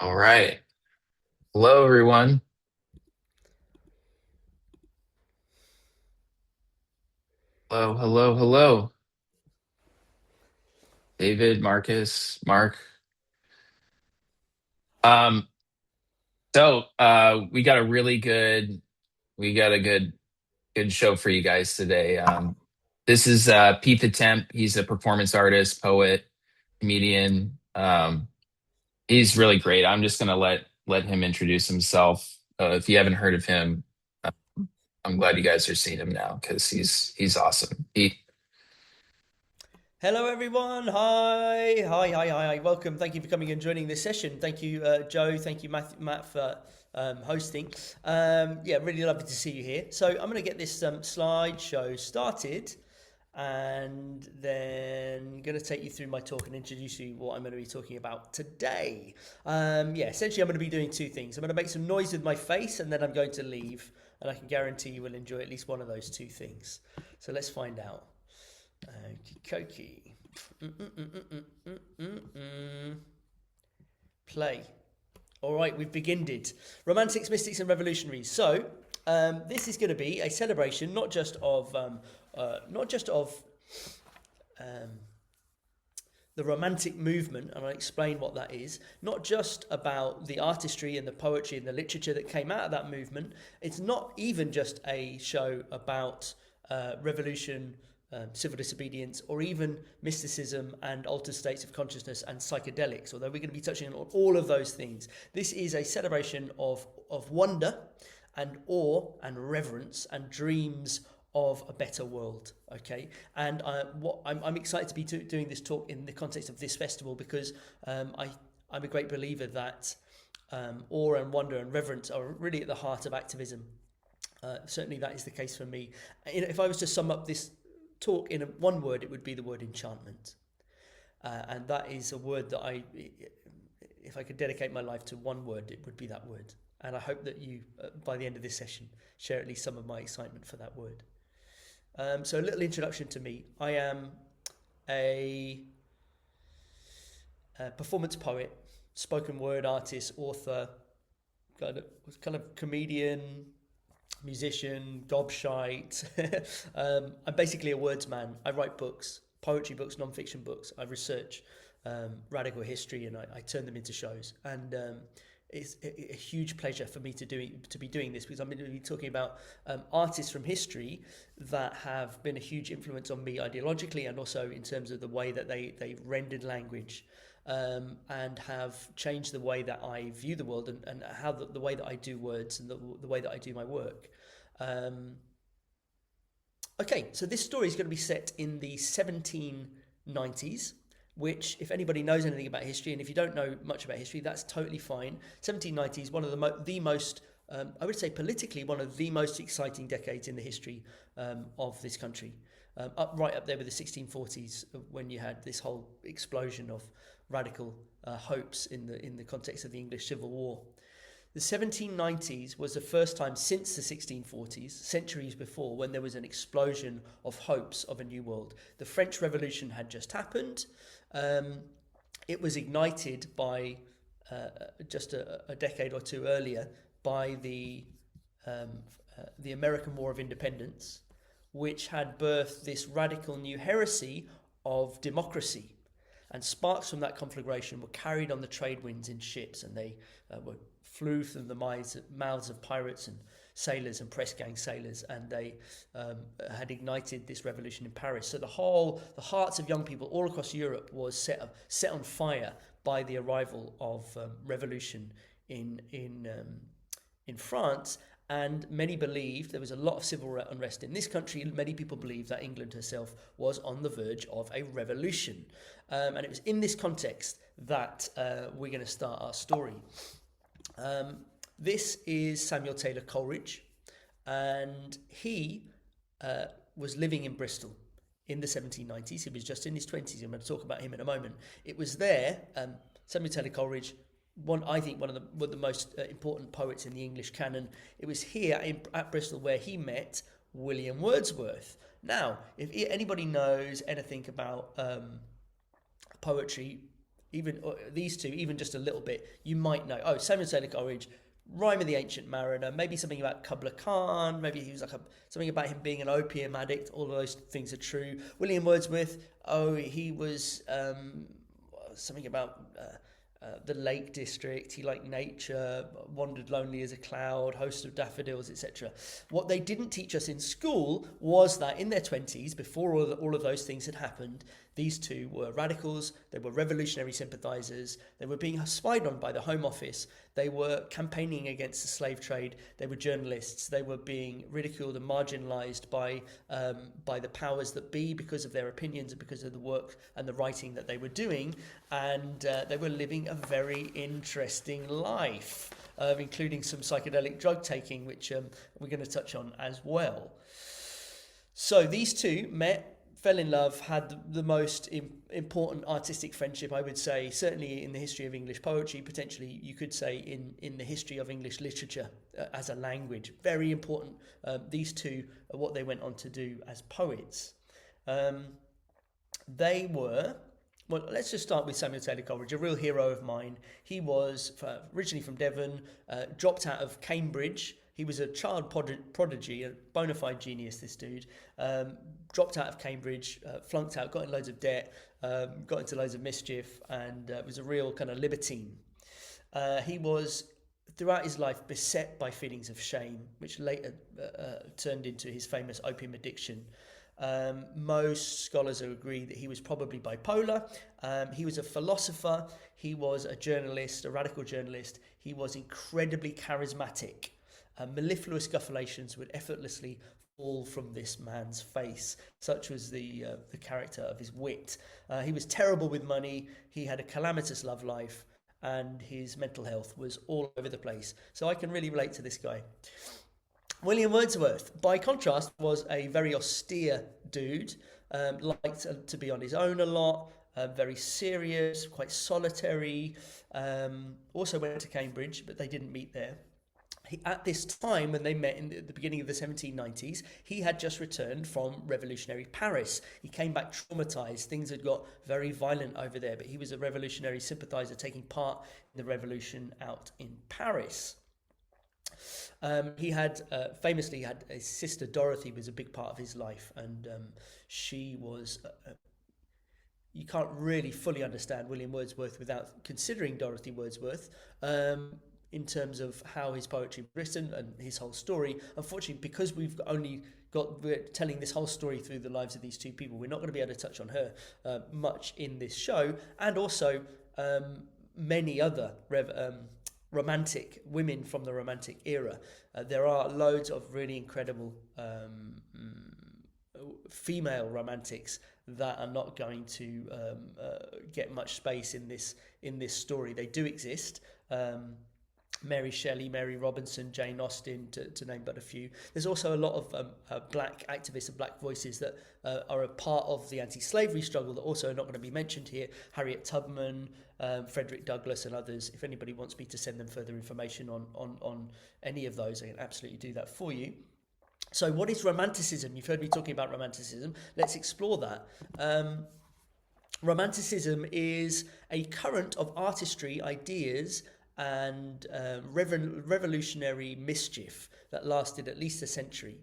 All right. Hello, everyone. Hello, hello, hello. David, Marcus, Mark. Um, we got a really good, we got a good show for you guys today. This is Pete the Temp. He's a performance artist, poet, comedian. He's really great. I'm just gonna let him introduce himself. If you haven't heard of him, uh, I'm glad you guys are seeing him now because he's awesome. Pete. Hello, everyone. Hi, hi, hi, hi, hi. Welcome. Thank you for coming and joining this session. Thank you, Joe. Thank you, Matt, for hosting. Yeah, really lovely to see you here. So I'm going to get this slideshow started, and then going to take you through my talk and introduce you what I'm going to be talking about today. Yeah, essentially, I'm going to be doing two things. I'm going to make some noise with my face, and then I'm going to leave, and I can guarantee you will enjoy at least one of those two things. So let's find out. Okie Play. All right, we've beginned. Romantics, mystics, and revolutionaries. So this is going to be a celebration, not just of um, the Romantic movement, and I'll explain what that is. Not just about the artistry and the poetry and the literature that came out of that movement. It's not even just a show about revolution, civil disobedience, or even mysticism and altered states of consciousness and psychedelics, although we're going to be touching on all of those things. This is a celebration of wonder and awe and reverence and dreams of a better world. Okay, and I'm excited to be doing this talk in the context of this festival because I'm a great believer that awe and wonder and reverence are really at the heart of activism. Certainly, that is the case for me. If I was to sum up this talk in one word, it would be the word enchantment. And that is a word that if I could dedicate my life to one word, it would be that word. And I hope that you, by the end of this session, share at least some of my excitement for that word. So a little introduction to me. I am a, performance poet, spoken word artist, author, kind of comedian, musician, gobshite. I'm basically a words man. I write books, poetry books, non-fiction books. I research radical history and I turn them into shows. And it's a huge pleasure for me to be doing this because I'm going to be talking about artists from history that have been a huge influence on me ideologically and also in terms of the way that they rendered language and have changed the way that I view the world and how the way that I do words and the way that I do my work. Um, okay, so this story is going to be set in the 1790s, which, if anybody knows anything about history, and if you don't know much about history, that's totally fine. 1790s, one of the most, I would say politically, one of the most exciting decades in the history of this country. Right up there with the 1640s, when you had this whole explosion of radical hopes in the context of the English Civil War. The 1790s was the first time since the 1640s, centuries before, when there was an explosion of hopes of a new world. The French Revolution had just happened. Um, it was ignited by just a decade or two earlier by um, the American War of Independence, which had birthed this radical new heresy of democracy. And sparks from that conflagration were carried on the trade winds in ships, and they flew from the mouths of pirates and sailors and press gang sailors, and they had ignited this revolution in Paris. So the hearts of young people all across Europe was set on fire by the arrival of revolution in France. And many believed there was a lot of civil unrest in this country. Many people believed that England herself was on the verge of a revolution. And it was in this context that we're going to start our story. This is Samuel Taylor Coleridge, and he was living in Bristol in the 1790s. He was just in his 20s. I'm going to talk about him in a moment. It was there, Samuel Taylor Coleridge, I think one of the most important poets in the English canon. It was here at Bristol where he met William Wordsworth. Now, if anybody knows anything about poetry, even these two, even just a little bit, you might know. Oh, Samuel Taylor Coleridge, Rhyme of the Ancient Mariner, maybe something about Kubla Khan, maybe he was like something about him being an opium addict. All of those things are true. William Wordsworth, oh, he was something about the Lake District. He liked nature, wandered lonely as a cloud, host of daffodils, etc. What they didn't teach us in school was that in their 20s, before all of those things had happened, these two were radicals, they were revolutionary sympathisers, they were being spied on by the Home Office, they were campaigning against the slave trade, they were journalists, they were being ridiculed and marginalised by the powers that be because of their opinions and because of the work and the writing that they were doing, and they were living a very interesting life, including some psychedelic drug taking, which we're going to touch on as well. So these two met, fell in love, had the most important artistic friendship, I would say, certainly in the history of English poetry, potentially you could say in the history of English literature as a language. Very important, these two, are what they went on to do as poets. They were, well, let's just start with Samuel Taylor Coleridge, a real hero of mine. He was originally from Devon, dropped out of Cambridge. He was a child prodigy, a bona fide genius, this dude. Dropped out of Cambridge, flunked out, got in loads of debt, got into loads of mischief, and was a real kind of libertine. He was, throughout his life, beset by feelings of shame, which later turned into his famous opium addiction. Most scholars agree that he was probably bipolar. He was a philosopher. He was a journalist, a radical journalist. He was incredibly charismatic. Mellifluous scuffulations would effortlessly fall from this man's face. Such was the character of his wit. He was terrible with money. He had a calamitous love life, and his mental health was all over the place. So I can really relate to this guy. William Wordsworth, by contrast, was a very austere dude, liked to be on his own a lot, very serious, quite solitary, also went to Cambridge, but they didn't meet there. At this time, when they met in the beginning of the 1790s, he had just returned from revolutionary Paris. He came back traumatized. Things had got very violent over there, but he was a revolutionary sympathizer taking part in the revolution out in Paris. He had famously had his sister Dorothy was a big part of his life, and she was. You can't really fully understand William Wordsworth without considering Dorothy Wordsworth. In terms of how his poetry was written and his whole story. Unfortunately, because we're telling this whole story through the lives of these two people, we're not going to be able to touch on her much in this show, and also many other romantic women from the Romantic era. There are loads of really incredible female romantics that are not going to get much space in this story. They do exist. Mary Shelley, Mary Robinson, Jane Austen, to name but a few. There's also a lot of black activists and black voices that are a part of the anti-slavery struggle that also are not going to be mentioned here. Harriet Tubman, Frederick Douglass, and others. If anybody wants me to send them further information on any of those, I can absolutely do that for you. So what is Romanticism? You've heard me talking about Romanticism. Let's explore that. Romanticism is a current of artistry, ideas, and revolutionary mischief that lasted at least a century.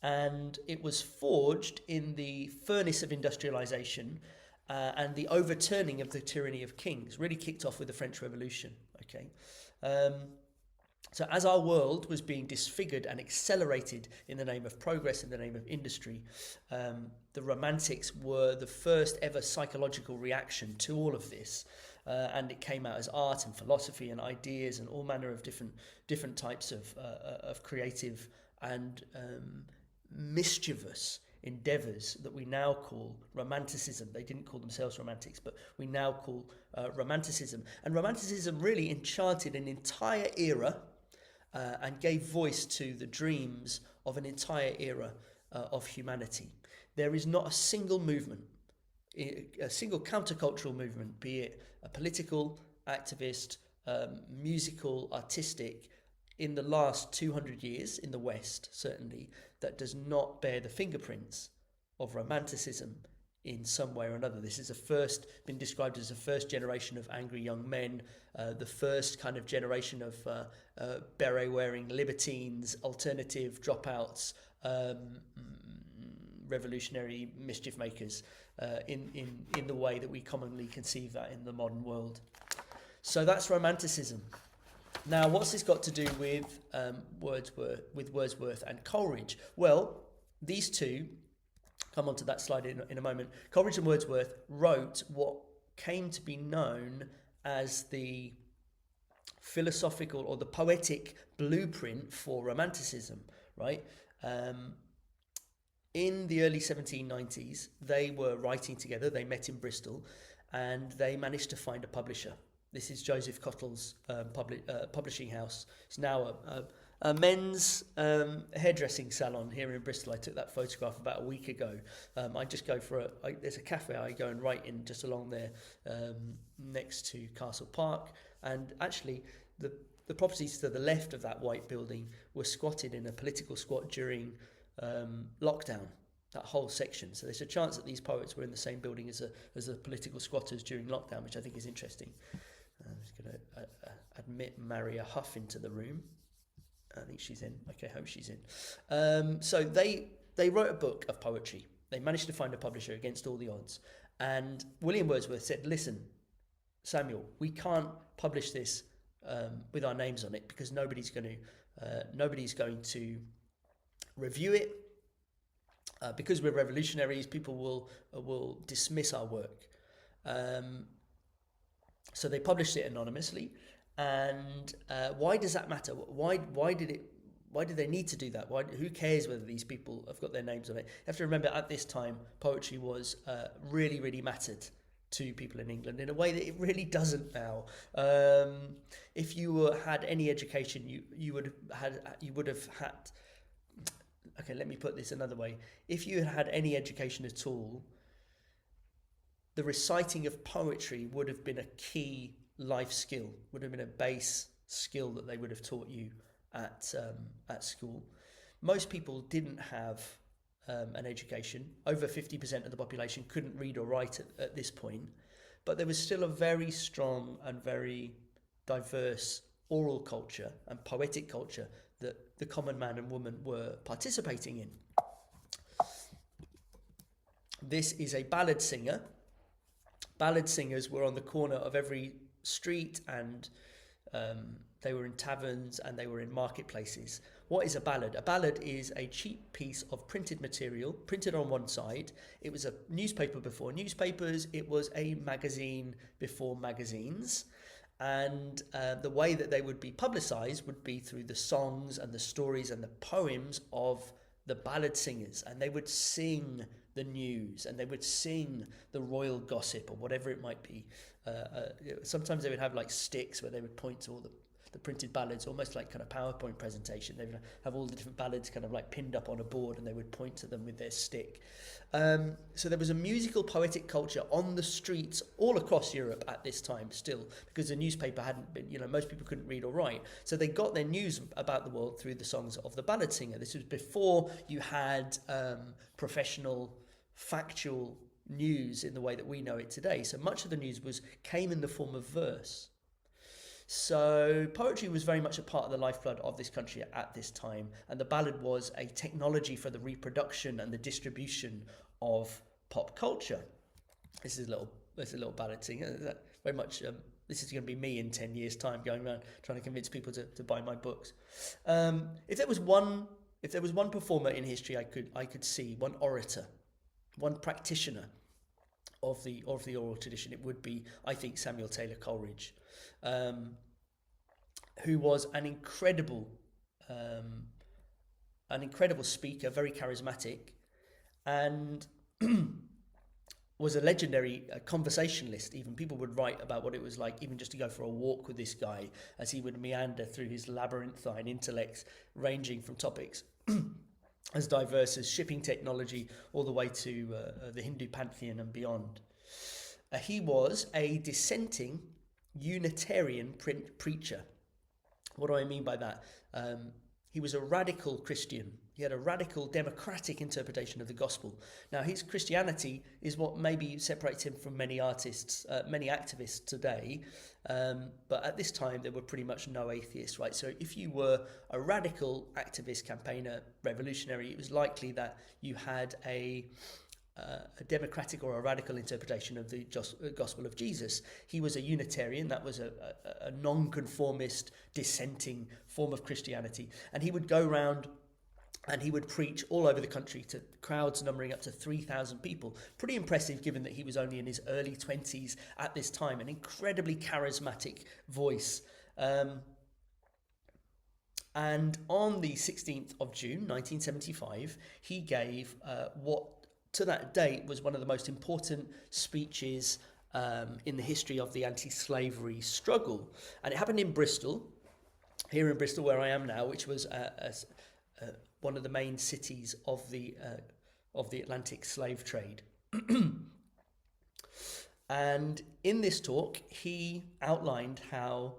And it was forged in the furnace of industrialization and the overturning of the tyranny of kings. Really kicked off with the French Revolution. Okay. So as our world was being disfigured and accelerated in the name of progress, in the name of industry, the Romantics were the first ever psychological reaction to all of this. And it came out as art and philosophy and ideas and all manner of different types of creative and mischievous endeavours that we now call Romanticism. They didn't call themselves Romantics, but we now call Romanticism. And Romanticism really enchanted an entire era and gave voice to the dreams of an entire era of humanity. There is not a single movement, a single countercultural movement, be it a political, activist, musical, artistic, in the last 200 years, in the West certainly, that does not bear the fingerprints of Romanticism in some way or another. This is been described as the first generation of angry young men, the first kind of generation of beret-wearing libertines, alternative dropouts, revolutionary mischief makers, in the way that we commonly conceive that in the modern world. So that's Romanticism. Now, what's this got to do with Wordsworth and Coleridge? Well, these two, come on to that slide in a moment. Coleridge and Wordsworth wrote what came to be known as the philosophical or the poetic blueprint for Romanticism, right? In the early 1790s, they were writing together. They met in Bristol, and they managed to find a publisher. This is Joseph Cottle's publishing house. It's now a men's hairdressing salon here in Bristol. I took that photograph about a week ago. I just go for there's a cafe I go and write in just along there, next to Castle Park. And actually, the properties to the left of that white building were squatted in a political squat during lockdown, that whole section. So there's a chance that these poets were in the same building as the political squatters during lockdown, which I think is interesting. I'm just going to admit Maria Huff into the room. I think she's in. Okay, hope she's in. So they wrote a book of poetry. They managed to find a publisher against all the odds. And William Wordsworth said, listen, Samuel, we can't publish this with our names on it because nobody's going to review it. Because we're revolutionaries, people will dismiss our work. So they published it anonymously. And why does that matter? Why did they need to do that? Who cares whether these people have got their names on it? You have to remember, at this time, poetry was really, really mattered to people in England in a way that it really doesn't now. If you had any education, you would have had. Okay, let me put this another way. If you had any education at all, the reciting of poetry would have been a key life skill, would have been a base skill that they would have taught you at school. Most people didn't have an education. Over 50% of the population couldn't read or write at this point, but there was still a very strong and very diverse oral culture and poetic culture that the common man and woman were participating in. This is a ballad singer. Ballad singers were on the corner of every street, and they were in taverns and they were in marketplaces. What is a ballad? A ballad is a cheap piece of printed material, printed on one side. It was a newspaper before newspapers. It was a magazine before magazines. And the way that they would be publicized would be through the songs and the stories and the poems of the ballad singers. And they would sing the news, and they would sing the royal gossip or whatever it might be. Sometimes they would have like sticks where they would point to all the printed ballads, almost like kind of PowerPoint presentation. They would have all the different ballads kind of like pinned up on a board, and they would point to them with their stick. So there was a musical poetic culture on the streets all across Europe at this time still, because the newspaper hadn't been, most people couldn't read or write. So they got their news about the world through the songs of the ballad singer. This was before you had professional, factual news in the way that we know it today. So much of the news came in the form of verse. So poetry was very much a part of the lifeblood of this country at this time, and the ballad was a technology for the reproduction and the distribution of pop culture. This is a little ballad singer. Very much. This is going to be me in 10 years' time, going around trying to convince people to buy my books. If there was one performer in history, I could see one orator, one practitioner of the oral tradition, it would be, I think, Samuel Taylor Coleridge, who was an incredible speaker, very charismatic, and was a legendary conversationalist. Even people would write about what it was like even just to go for a walk with this guy as he would meander through his labyrinthine intellects, ranging from topics as diverse as shipping technology all the way to the Hindu pantheon and beyond. He was a dissenting Unitarian preacher. What do I mean by that? He was a radical Christian. He had a radical democratic interpretation of the gospel. Now, his Christianity is what maybe separates him from many artists, many activists today. But at this time, there were pretty much no atheists, right? So if you were a radical activist, campaigner, revolutionary, it was likely that you had a democratic or a radical interpretation of the gospel of Jesus. He was a Unitarian, that was a non-conformist, dissenting form of Christianity. And he would go around and he would preach all over the country to crowds numbering up to 3,000 people. Pretty impressive given that he was only in his early 20s at this time, an incredibly charismatic voice. And on the 16th of June, 1975, he gave what to that date was one of the most important speeches in the history of the anti-slavery struggle. And it happened in Bristol, here in Bristol where I am now, which was one of the main cities of the Atlantic slave trade. And in this talk, he outlined how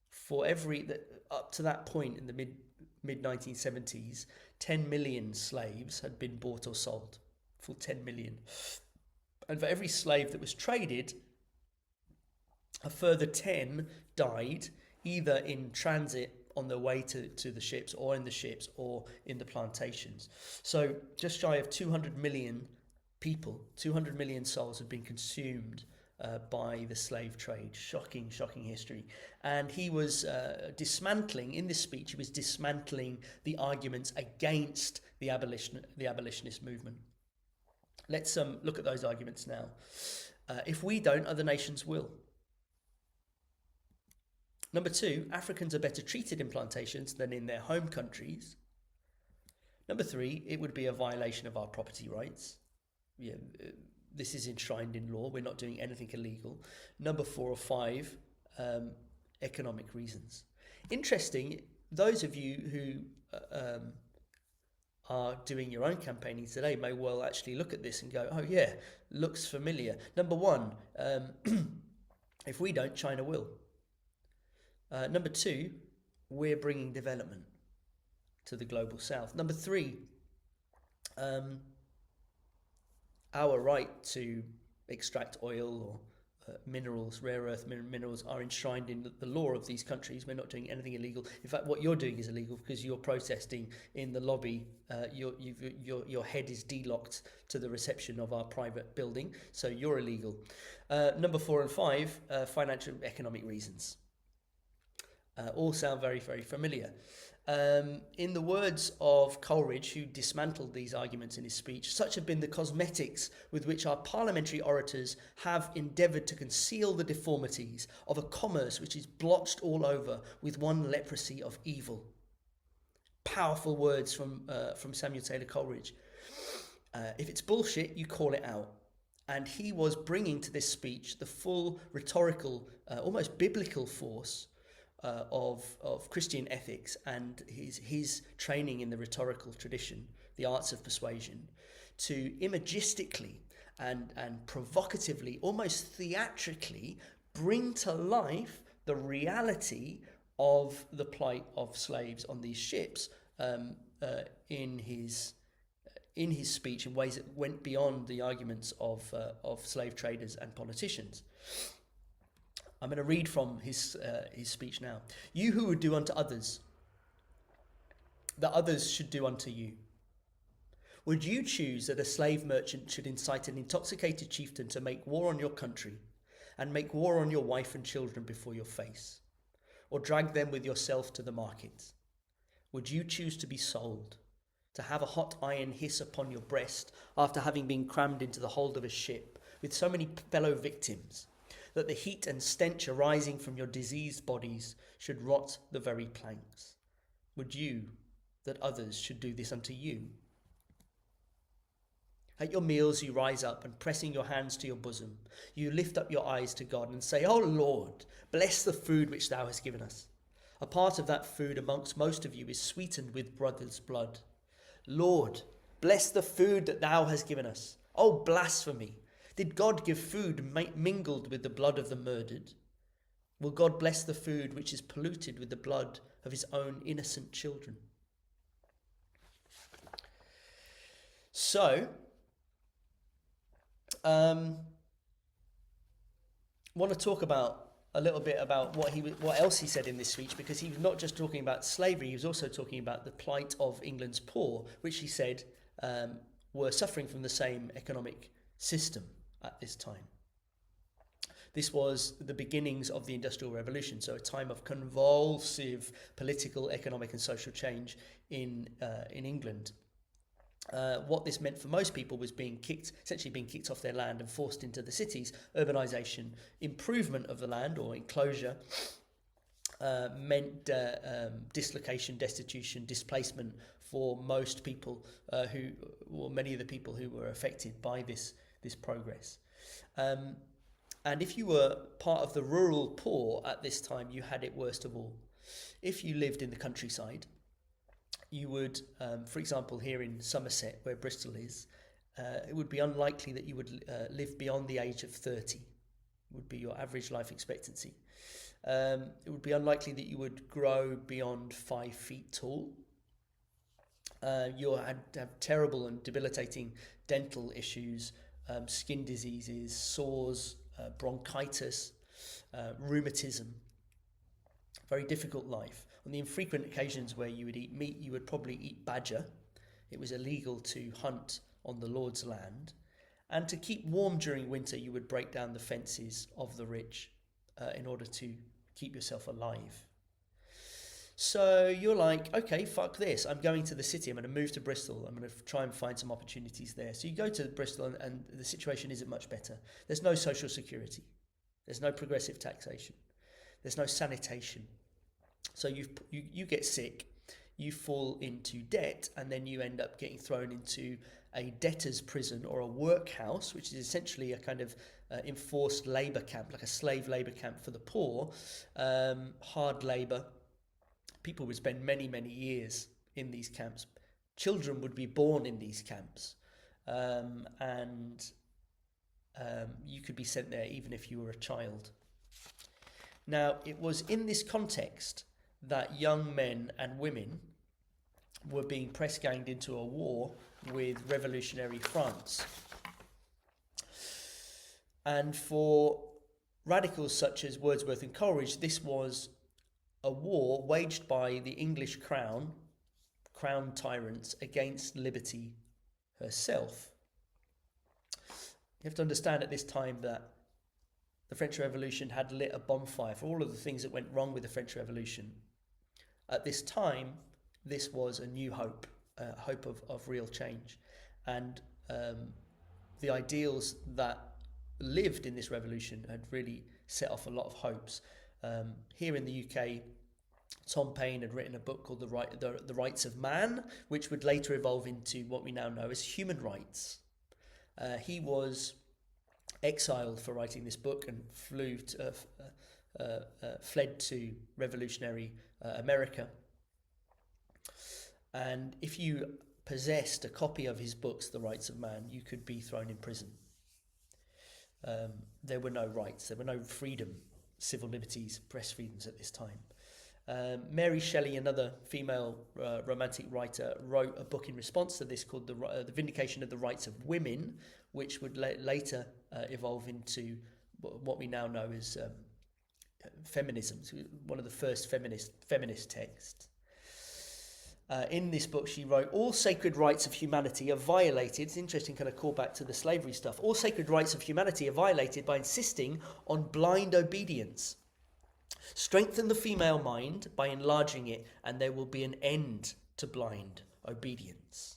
for up to that point in the mid 1970s, 10 million slaves had been bought or sold. Full 10 million. And for every slave that was traded, a further 10 died either in transit on their way to the ships, or in the ships, or in the plantations. So just shy of 200 million people, 200 million souls had been consumed by the slave trade. Shocking history. And he was dismantling, in this speech, he was dismantling the arguments against the abolitionist movement. Let's look at those arguments now. If we don't, other nations will. Number 2, Africans are better treated in plantations than in their home countries. Number 3, it would be a violation of our property rights. Yeah, this is enshrined in law. We're not doing anything illegal. Number 4 or 5, economic reasons. Interesting, those of you who are doing your own campaigning today may well actually look at this and go, oh yeah, looks familiar. Number 1, if we don't, China will. Number 2, we're bringing development to the global south. Number 3, our right to extract oil or minerals, rare earth minerals, are enshrined in the law of these countries. We're not doing anything illegal. In fact, what you're doing is illegal because you're protesting in the lobby. Your head is delocked to the reception of our private building, so you're illegal. Number 4 and 5, financial economic reasons. All sound very, very familiar. In the words of Coleridge, who dismantled these arguments in his speech, such have been the cosmetics with which our parliamentary orators have endeavoured to conceal the deformities of a commerce which is blotched all over with one leprosy of evil. Powerful words from Samuel Taylor Coleridge. If it's bullshit, you call it out. And he was bringing to this speech the full rhetorical, almost biblical force of Christian ethics and his training in the rhetorical tradition, the arts of persuasion, to imagistically and provocatively, almost theatrically, bring to life the reality of the plight of slaves on these ships in his speech in ways that went beyond the arguments of slave traders and politicians. I'm going to read from his speech now. You who would do unto others, that others should do unto you. Would you choose that a slave merchant should incite an intoxicated chieftain to make war on your country and make war on your wife and children before your face, or drag them with yourself to the market? Would you choose to be sold, to have a hot iron hiss upon your breast after having been crammed into the hold of a ship with so many fellow victims, that the heat and stench arising from your diseased bodies should rot the very planks? Would you that others should do this unto you? At your meals you rise up, and pressing your hands to your bosom, you lift up your eyes to God and say, O Lord, bless the food which thou hast given us. A part of that food amongst most of you is sweetened with brother's blood. Lord, bless the food that thou hast given us. O blasphemy! Did God give food mingled with the blood of the murdered? Will God bless the food which is polluted with the blood of his own innocent children? So, um, want to talk about a little bit about what else he said in this speech, because he was not just talking about slavery, he was also talking about the plight of England's poor, which he said um, were suffering from the same economic system at this time. This was the beginnings of the Industrial Revolution, so a time of convulsive political, economic, and social change in England. What this meant for most people was essentially being kicked off their land and forced into the cities. Urbanisation, improvement of the land or enclosure, meant dislocation, destitution, displacement for most people many of the people who were affected by this progress. And if you were part of the rural poor at this time, you had it worst of all. If you lived in the countryside, you would, for example, here in Somerset, where Bristol is, it would be unlikely that you would live beyond the age of 30, would be your average life expectancy. It would be unlikely that you would grow beyond 5 feet tall. You'll have terrible and debilitating dental issues, skin diseases, sores, bronchitis, rheumatism. Very difficult life. On the infrequent occasions where you would eat meat, you would probably eat badger. It was illegal to hunt on the Lord's land. And to keep warm during winter, you would break down the fences of the rich in order to keep yourself alive. So you're like, okay, fuck this. I'm going to the city. I'm going to move to Bristol. I'm going to try and find some opportunities there. So you go to Bristol and the situation isn't much better. There's no social security. There's no progressive taxation. There's no sanitation. So you get sick, you fall into debt, and then you end up getting thrown into a debtor's prison or a workhouse, which is essentially a kind of enforced labour camp, like a slave labour camp for the poor, hard labour. People would spend many, many years in these camps. Children would be born in these camps, and you could be sent there even if you were a child. Now, it was in this context that young men and women were being press-ganged into a war with revolutionary France. And for radicals such as Wordsworth and Coleridge, this was a war waged by the English crown tyrants against liberty herself. You have to understand at this time that the French Revolution had lit a bonfire for all of the things that went wrong with the French Revolution. At this time, this was a new hope, hope of real change. And the ideals that lived in this revolution had really set off a lot of hopes. Here in the UK, Tom Paine had written a book called The Rights of Man, which would later evolve into what we now know as human rights. He was exiled for writing this book and fled to revolutionary America. And if you possessed a copy of his books, The Rights of Man, you could be thrown in prison. There were no rights, there were no freedom, civil liberties, press freedoms at this time. Mary Shelley, another female romantic writer, wrote a book in response to this called The Vindication of the Rights of Women, which would later evolve into what we now know as feminism, one of the first feminist texts. In this book, she wrote, all sacred rights of humanity are violated. It's interesting kind of callback to the slavery stuff. All sacred rights of humanity are violated by insisting on blind obedience. Strengthen the female mind by enlarging it, and there will be an end to blind obedience.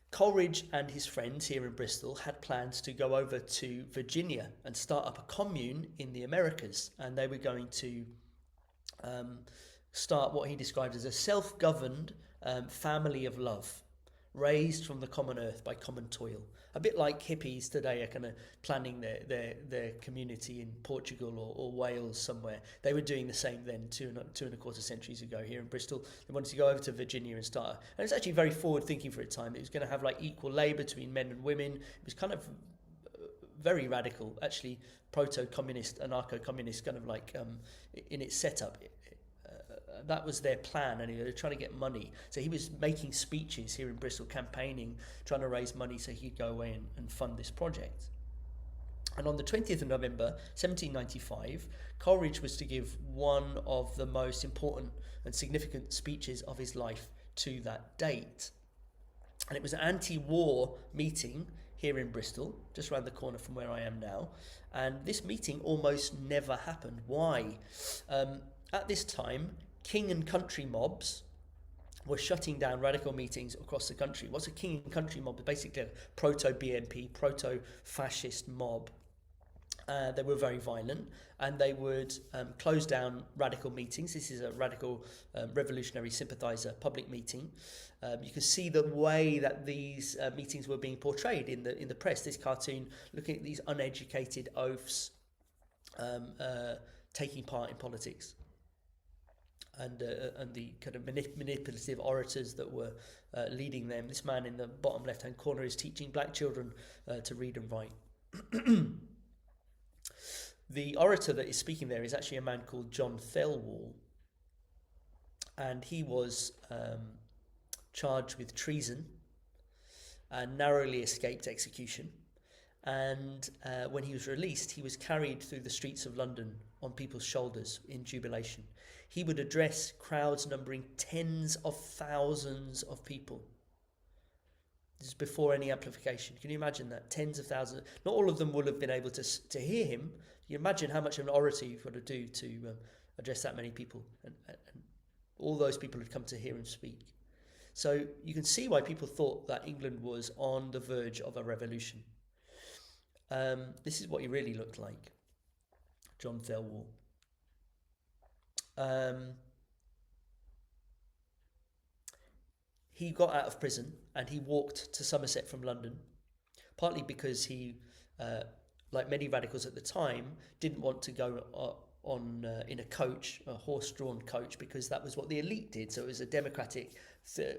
Coleridge and his friends here in Bristol had plans to go over to Virginia and start up a commune in the Americas, and they were going to start what he described as a self-governed family of love, raised from the common earth by common toil. A bit like hippies today are kind of planning their community in Portugal or Wales somewhere. They were doing the same then 2.25 centuries ago here in Bristol. They wanted to go over to Virginia and start. And it's actually very forward thinking for its time. It was going to have like equal labour between men and women. It was kind of very radical, actually proto-communist, anarcho-communist kind of like in its setup. that was their plan, and they were trying to get money. So he was making speeches here in Bristol, campaigning, trying to raise money so he'd go away and fund this project. And on the 20th of November 1795, Coleridge was to give one of the most important and significant speeches of his life to that date. And it was an anti-war meeting here in Bristol, just around the corner from where I am now. And this meeting almost never happened. Why? At this time, king and country mobs were shutting down radical meetings across the country. What's a king and country mob? Basically a proto-BNP, proto-fascist mob. They were very violent, and they would close down radical meetings. This is a radical revolutionary sympathizer public meeting. You can see the way that these meetings were being portrayed in the press. This cartoon looking at these uneducated oafs taking part in politics, and the kind of manipulative orators that were leading them. This man in the bottom left-hand corner is teaching black children to read and write. The orator that is speaking there is actually a man called John Thelwall, and he was charged with treason and narrowly escaped execution. And when he was released, he was carried through the streets of London on people's shoulders in jubilation. He would address crowds numbering tens of thousands of people. This is before any amplification. Can you imagine that? Tens of thousands. Not all of them will have been able to hear him. You imagine how much of an orator you've got to do to address that many people. And all those people had come to hear him speak. So you can see why people thought that England was on the verge of a revolution. This is what he really looked like, John Thelwall. He got out of prison and he walked to Somerset from London, partly because he, like many radicals at the time, didn't want to go in a coach, a horse-drawn coach, because that was what the elite did. So it was a democratic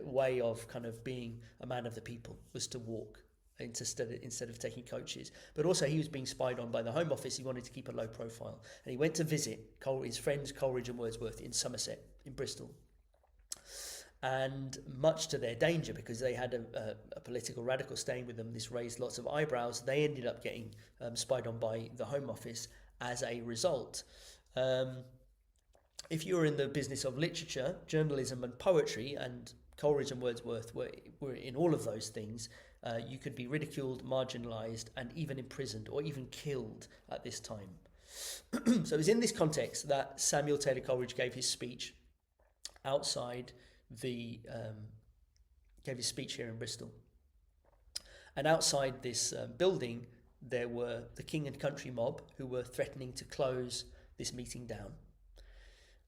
way of kind of being a man of the people, was to walk instead of taking coaches. But also he was being spied on by the Home Office. He wanted to keep a low profile, and he went to visit his friends Coleridge and Wordsworth in Somerset, in Bristol. And much to their danger, because they had a political radical staying with them, this raised lots of eyebrows. They ended up getting spied on by the Home Office as a result. If you were in the business of literature, journalism and poetry, and Coleridge and Wordsworth were in all of those things, you could be ridiculed, marginalised, and even imprisoned or even killed at this time. So it was in this context that Samuel Taylor Coleridge gave his speech gave his speech here in Bristol. And outside this building, there were the king and country mob who were threatening to close this meeting down.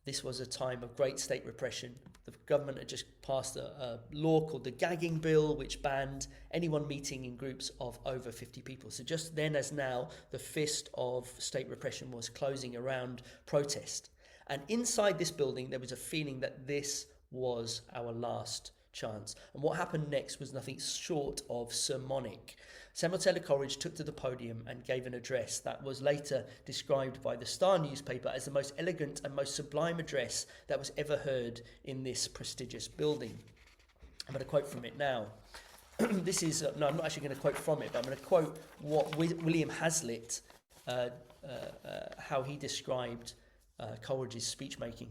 This was a time of great state repression. The government had just passed a law called the Gagging Bill, which banned anyone meeting in groups of over 50 people. So just then as now, the fist of state repression was closing around protest. And inside this building, there was a feeling that this was our last chance. And what happened next was nothing short of sermonic. Samuel Taylor Coleridge took to the podium and gave an address that was later described by the Star newspaper as the most elegant and most sublime address that was ever heard in this prestigious building. I'm going to quote from it now. This is, no, I'm not actually going to quote from it, but I'm going to quote what William Hazlitt, how he described Coleridge's speech making.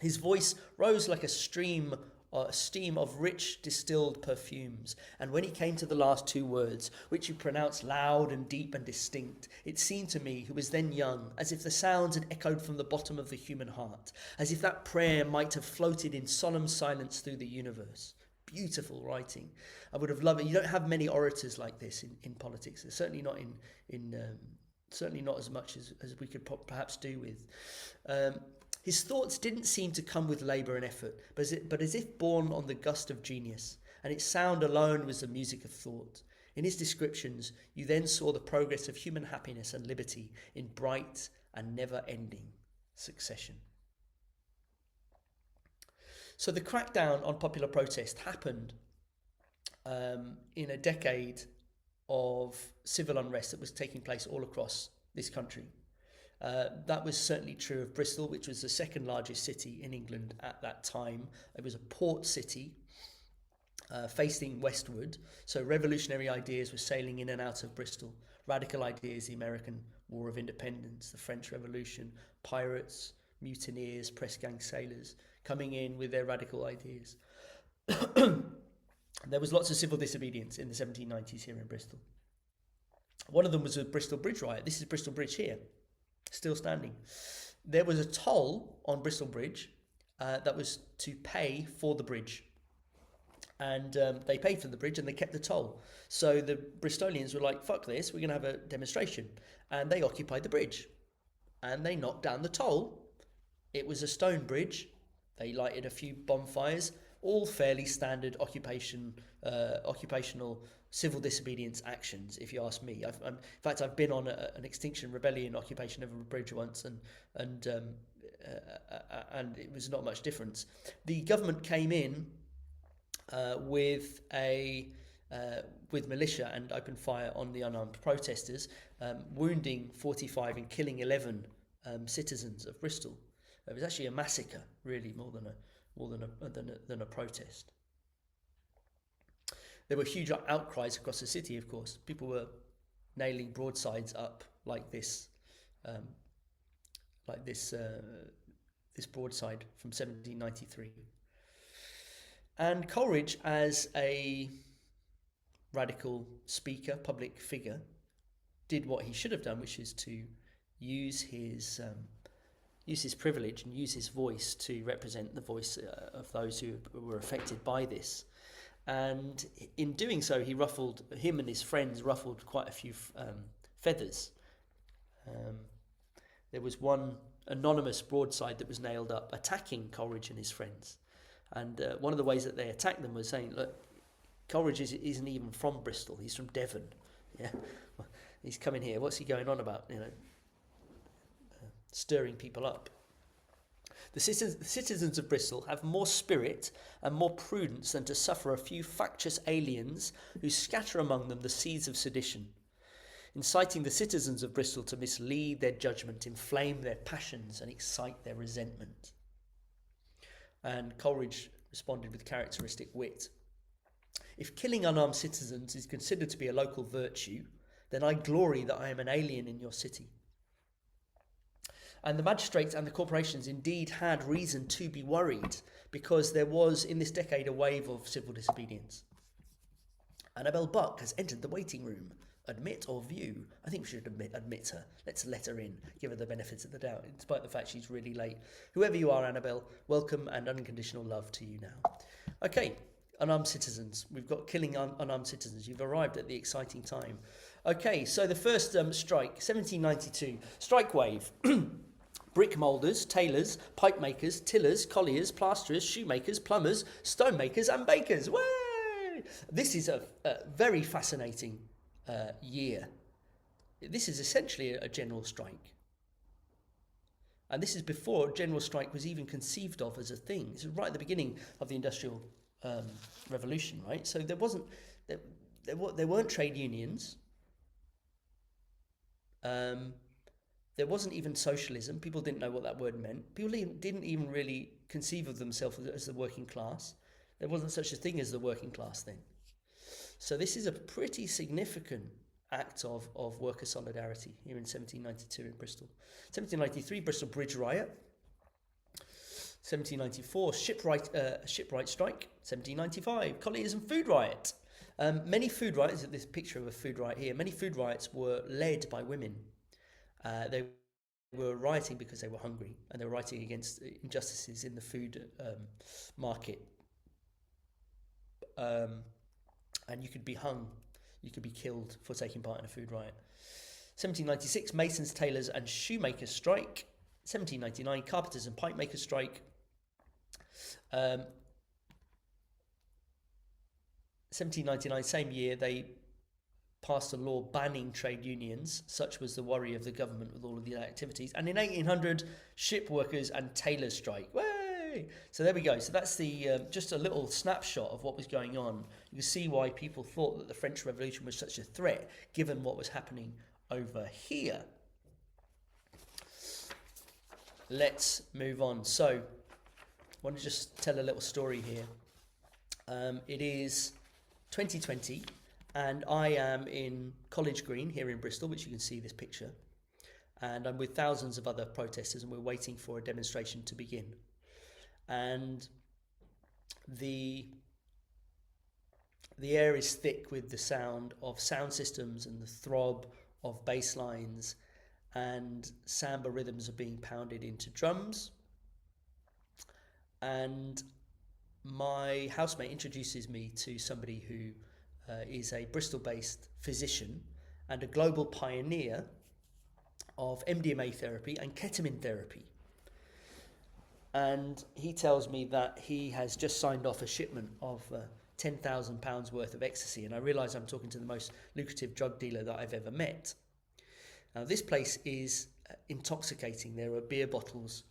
His voice rose like a steam of rich distilled perfumes, and when he came to the last two words, which he pronounced loud and deep and distinct, it seemed to me, who was then young, as if the sounds had echoed from the bottom of the human heart, as if that prayer might have floated in solemn silence through the universe. Beautiful writing. I would have loved it. You don't have many orators like this in politics. It's certainly not certainly not as much as we could perhaps do with. His thoughts didn't seem to come with labour and effort, but as if born on the gust of genius, and its sound alone was the music of thought. In his descriptions, you then saw the progress of human happiness and liberty in bright and never-ending succession. So the crackdown on popular protest happened in a decade of civil unrest that was taking place all across this country. That was certainly true of Bristol, which was the second largest city in England at that time. It was a port city facing westward, so revolutionary ideas were sailing in and out of Bristol. Radical ideas, the American War of Independence, the French Revolution, pirates, mutineers, press gang sailors coming in with their radical ideas. There was lots of civil disobedience in the 1790s here in Bristol. One of them was the Bristol Bridge riot. This is Bristol Bridge here, still standing. There was a toll on Bristol Bridge that was to pay for the bridge. And they paid for the bridge and they kept the toll. So the Bristolians were like, fuck this, we're going to have a demonstration. And they occupied the bridge. And they knocked down the toll. It was a stone bridge. They lighted a few bonfires, all fairly standard occupational civil disobedience actions, if you ask me. In fact, I've been on an Extinction Rebellion occupation of a bridge once, and it was not much difference. The government came in with militia and opened fire on the unarmed protesters, wounding 45 and killing 11 citizens of Bristol. It was actually a massacre, really, more than a protest. There were huge outcries across the city, of course. People were nailing broadsides up like this broadside from 1793. And Coleridge, as a radical speaker, public figure, did what he should have done, which is to use his privilege and use his voice to represent the voice of those who were affected by this. And in doing so, him and his friends ruffled quite a few feathers. There was one anonymous broadside that was nailed up attacking Coleridge and his friends. And one of the ways that they attacked them was saying, look, Coleridge isn't even from Bristol, he's from Devon. Yeah, he's coming here, what's he going on about, stirring people up. The citizens of Bristol have more spirit and more prudence than to suffer a few factious aliens who scatter among them the seeds of sedition, inciting the citizens of Bristol to mislead their judgment, inflame their passions, and excite their resentment. And Coleridge responded with characteristic wit. If killing unarmed citizens is considered to be a local virtue, then I glory that I am an alien in your city. And the magistrates and the corporations indeed had reason to be worried, because there was in this decade a wave of civil disobedience. Annabel Buck has entered the waiting room. Admit or view? I think we should admit her. Let's let her in, give her the benefits of the doubt, despite the fact she's really late. Whoever you are, Annabel, welcome and unconditional love to you now. Okay, unarmed citizens. We've got killing unarmed citizens. You've arrived at the exciting time. Okay, so the first strike, 1792, strike wave. Brick moulders, tailors, pipe makers, tillers, colliers, plasterers, shoemakers, plumbers, stonemakers and bakers. Way! This is a very fascinating year. This is essentially a general strike. And this is before general strike was even conceived of as a thing. This is right at the beginning of the Industrial Revolution, right? So there weren't trade unions. There wasn't even socialism. People didn't know what that word meant. People didn't even really conceive of themselves as the working class. There wasn't such a thing as the working class then. So this is a pretty significant act of worker solidarity here in 1792 in Bristol. 1793, Bristol Bridge riot. 1794, shipwright strike. 1795, colliers and food riot. Many food riots, this picture of a food riot here, many food riots were led by women. They were rioting because they were hungry, and they were rioting against injustices in the food market. And you could be hung, you could be killed for taking part in a food riot. 1796, masons, tailors and shoemakers strike. 1799, carpenters and pipe makers strike. 1799, same year, they passed a law banning trade unions. Such was the worry of the government with all of these activities. And in 1800, ship workers and tailors strike. Way! So there we go. So that's the just a little snapshot of what was going on. You can see why people thought that the French Revolution was such a threat, given what was happening over here. let's move on. So, I want to just tell a little story here. It is 2020, and I am in College Green here in Bristol, which you can see this picture. And I'm with thousands of other protesters, and we're waiting for a demonstration to begin. And the air is thick with the sound of sound systems and the throb of bass lines, and samba rhythms are being pounded into drums. And my housemate introduces me to somebody who is a Bristol-based physician and a global pioneer of MDMA therapy and ketamine therapy. And he tells me that he has just signed off a shipment of £10,000 worth of ecstasy, and I realise I'm talking to the most lucrative drug dealer that I've ever met. Now, this place is intoxicating. There are beer bottles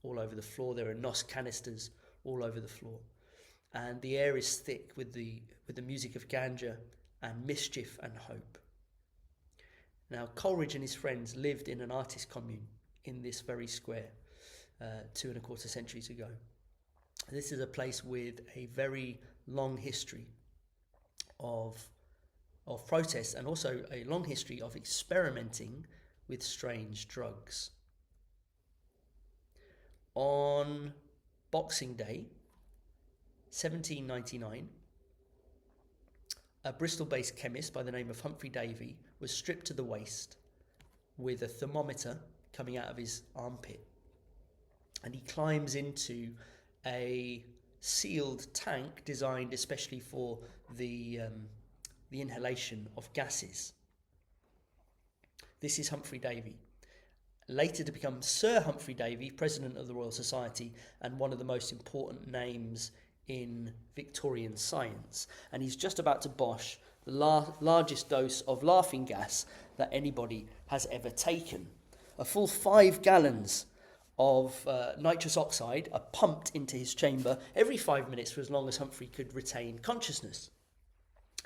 all over the floor. There are NOS canisters all over the floor, and the air is thick with the music of ganja and mischief and hope. Now, Coleridge and his friends lived in an artist commune in this very square 2.25 centuries ago. This is a place with a very long history of protest, and also a long history of experimenting with strange drugs. On Boxing Day, 1799, a Bristol-based chemist by the name of Humphrey Davy was stripped to the waist with a thermometer coming out of his armpit. And he climbs into a sealed tank designed especially for the inhalation of gases. This is Humphrey Davy, later to become Sir Humphrey Davy, President of the Royal Society and one of the most important names in Victorian science. And he's just about to bosh the largest dose of laughing gas that anybody has ever taken. A full 5 gallons of nitrous oxide are pumped into his chamber every 5 minutes for as long as Humphrey could retain consciousness.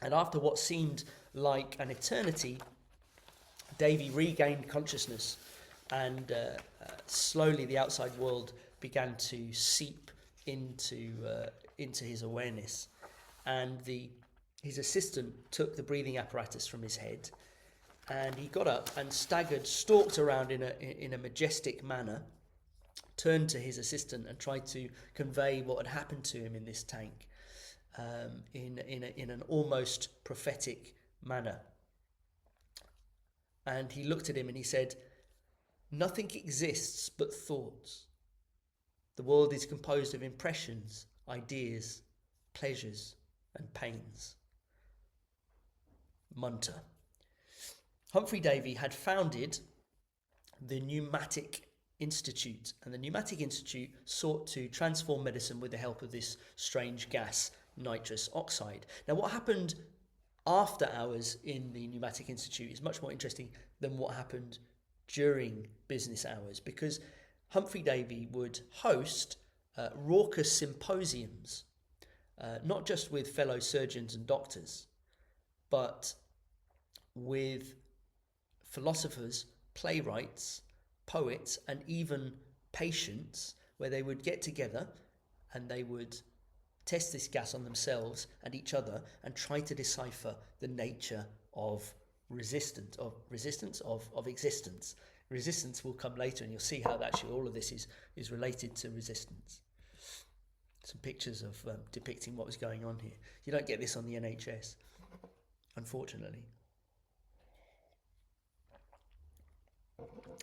And after what seemed like an eternity, Davy regained consciousness, and slowly the outside world began to seep into his awareness. And his assistant took the breathing apparatus from his head, and he got up and staggered, stalked around in a majestic manner, turned to his assistant and tried to convey what had happened to him in this tank in an almost prophetic manner. And he looked at him and he said, "Nothing exists but thoughts. The world is composed of impressions, ideas, pleasures, and pains." Munter. Humphrey Davy had founded the Pneumatic Institute, and the Pneumatic Institute sought to transform medicine with the help of this strange gas, nitrous oxide. Now, what happened after hours in the Pneumatic Institute is much more interesting than what happened during business hours, because Humphrey Davy would host raucous symposiums, not just with fellow surgeons and doctors, but with philosophers, playwrights, poets, and even patients, where they would get together and they would test this gas on themselves and each other and try to decipher the nature of existence. Resistance will come later, and you'll see how actually all of this is related to resistance. Some pictures of depicting what was going on here. You don't get this on the NHS, unfortunately.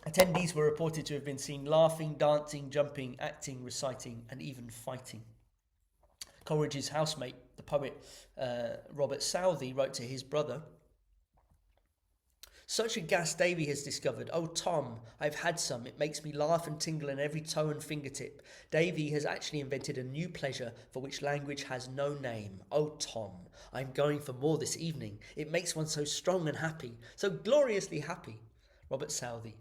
Attendees were reported to have been seen laughing, dancing, jumping, acting, reciting, and even fighting. Coleridge's housemate, the poet Robert Southey, wrote to his brother, "Such a gas Davy has discovered. Oh, Tom, I've had some. It makes me laugh and tingle in every toe and fingertip. Davy has actually invented a new pleasure for which language has no name. Oh, Tom, I'm going for more this evening. It makes one so strong and happy, so gloriously happy." Robert Southey,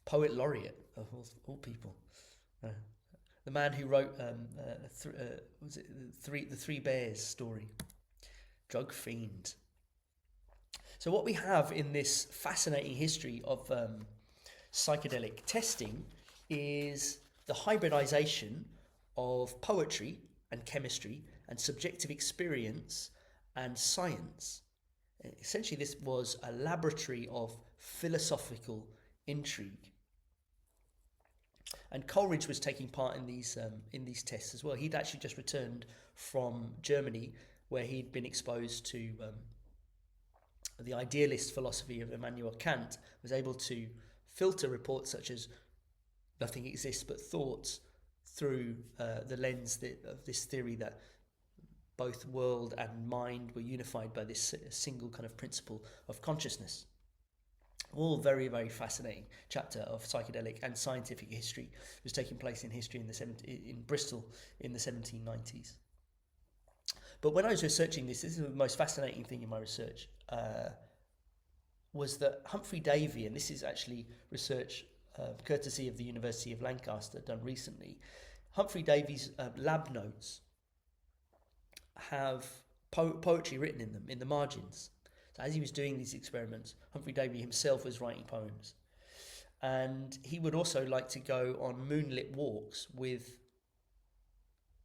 poet laureate of all people. The man who wrote the Three Bears story. Drug fiend. So what we have in this fascinating history of Psychedelic testing is the hybridization of poetry and chemistry and subjective experience and science. Essentially, this was a laboratory of philosophical intrigue. And Coleridge was taking part in these tests as well. He'd actually just returned from Germany, where he'd been exposed to the idealist philosophy of Immanuel Kant, was able to filter reports such as nothing exists but thoughts through the lens of this theory that both world and mind were unified by this single kind of principle of consciousness. All very, very fascinating chapter of psychedelic and scientific history. It was taking place in history in Bristol in the 1790s. But when I was researching this is the most fascinating thing in my research, was that Humphrey Davy, and this is actually research courtesy of the University of Lancaster done recently, Humphrey Davy's lab notes have poetry written in them, in the margins. So as he was doing these experiments, Humphrey Davy himself was writing poems. And he would also like to go on moonlit walks with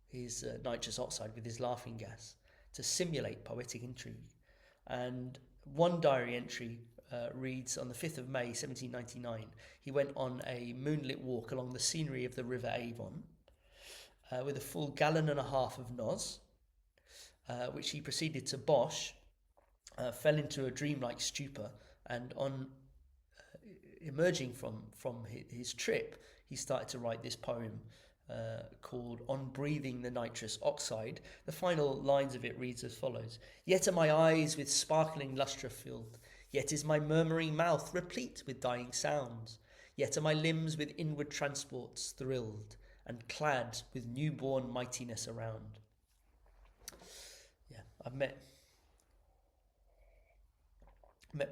his nitrous oxide, with his laughing gas, to simulate poetic intrigue. And one diary entry reads, on the 5th of May 1799, he went on a moonlit walk along the scenery of the River Avon with a full gallon and a half of noz, which he proceeded to bosh, fell into a dreamlike stupor, and on emerging from his trip, he started to write this poem called On Breathing the Nitrous Oxide. The final lines of it reads as follows: Yet are my eyes with sparkling lustre filled, yet is my murmuring mouth replete with dying sounds, yet are my limbs with inward transports thrilled, and clad with newborn mightiness around. Yeah, I've met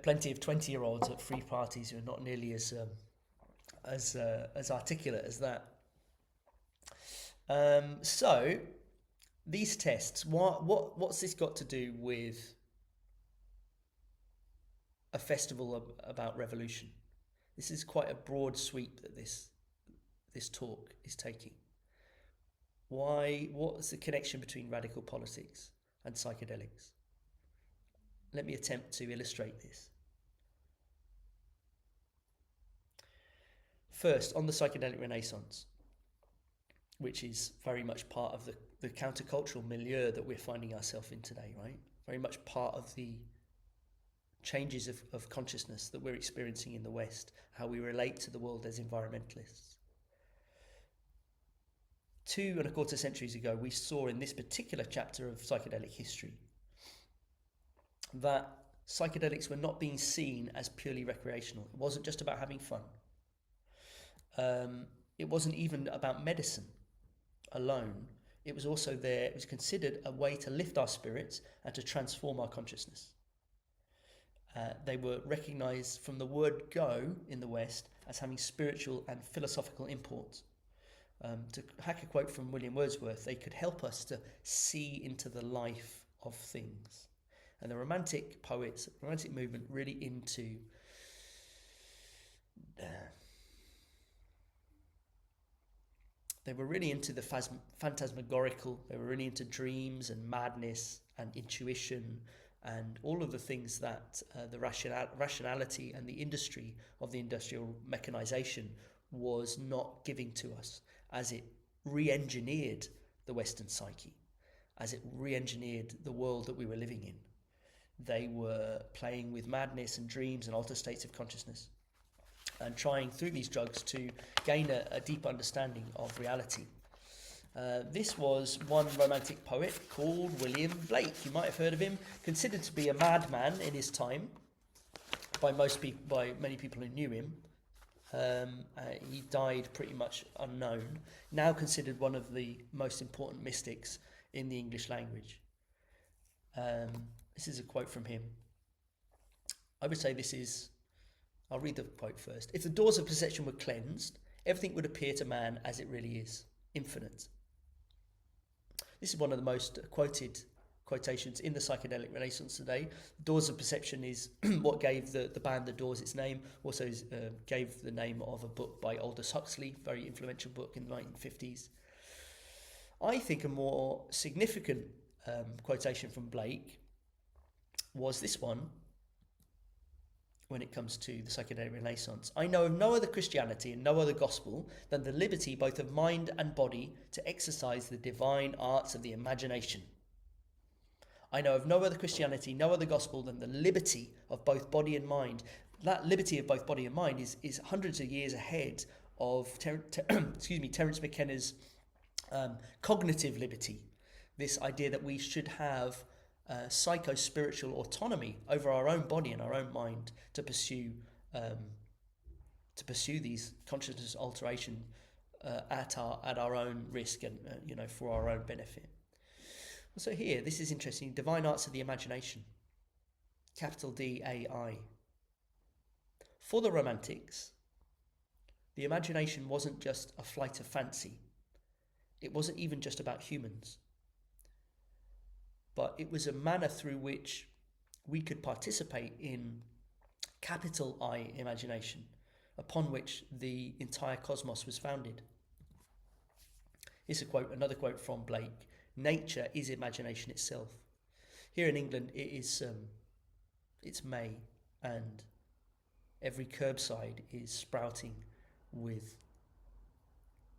plenty of 20-year-olds at free parties who are not nearly as articulate as that. So these tests, what's this got to do with a festival about revolution? This is quite a broad sweep that this talk is taking. What's the connection between radical politics and psychedelics? Let me attempt to illustrate this. First, on the psychedelic renaissance, which is very much part of the countercultural milieu that we're finding ourselves in today, right? Very much part of the changes of consciousness that we're experiencing in the West, how we relate to the world as environmentalists. 2.25 centuries ago, we saw in this particular chapter of psychedelic history that psychedelics were not being seen as purely recreational. It wasn't just about having fun. It wasn't even about medicine alone. It was also there, it was considered a way to lift our spirits and to transform our consciousness. They were recognized from the word go in the West as having spiritual and philosophical import. To hack a quote from William Wordsworth, they could help us to see into the life of things. And the Romantic poets, the Romantic movement, really into they were really into the phantasmagorical. They were really into dreams and madness and intuition and all of the things that the rationality and the industry of the industrial mechanization was not giving to us, as it re-engineered the Western psyche, as it re-engineered the world that we were living in. They were playing with madness and dreams and altered states of consciousness and trying through these drugs to gain a deep understanding of reality. This was one Romantic poet called William Blake. You might have heard of him, considered to be a madman in his time by many people who knew him. He died pretty much unknown, now considered one of the most important mystics in the English language. This is a quote from him. I would say I'll read the quote first. If the doors of perception were cleansed, everything would appear to man as it really is, infinite. This is one of the most quoted quotations in the psychedelic renaissance today. Doors of Perception is what gave the band The Doors its name, also gave the name of a book by Aldous Huxley, very influential book in the 1950s. I think a more significant quotation from Blake was this one when it comes to the psychedelic renaissance. I know of no other Christianity and no other gospel than the liberty both of mind and body to exercise the divine arts of the imagination. I know of no other Christianity, no other gospel than the liberty of both body and mind. That liberty of both body and mind is hundreds of years ahead of Terence McKenna's cognitive liberty. This idea that we should have psycho-spiritual autonomy over our own body and our own mind to pursue these consciousness alteration at our own risk and for our own benefit. So here, this is interesting. Divine arts of the imagination, capital D-A-I. For the Romantics, the imagination wasn't just a flight of fancy. It wasn't even just about humans. But it was a manner through which we could participate in capital I imagination, upon which the entire cosmos was founded. Here's another quote from Blake. Nature is imagination itself. Here in England, it's May, and every curbside is sprouting with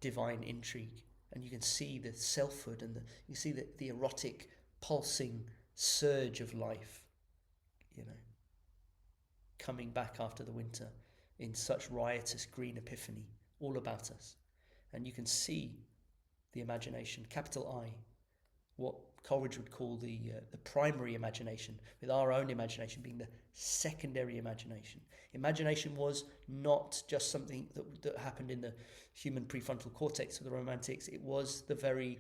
divine intrigue, and you can see the selfhood and you see the erotic pulsing surge of life, coming back after the winter in such riotous green epiphany all about us. And you can see the imagination, capital I, what Coleridge would call the primary imagination, with our own imagination being the secondary imagination. Imagination was not just something that happened in the human prefrontal cortex of the Romantics. It was the very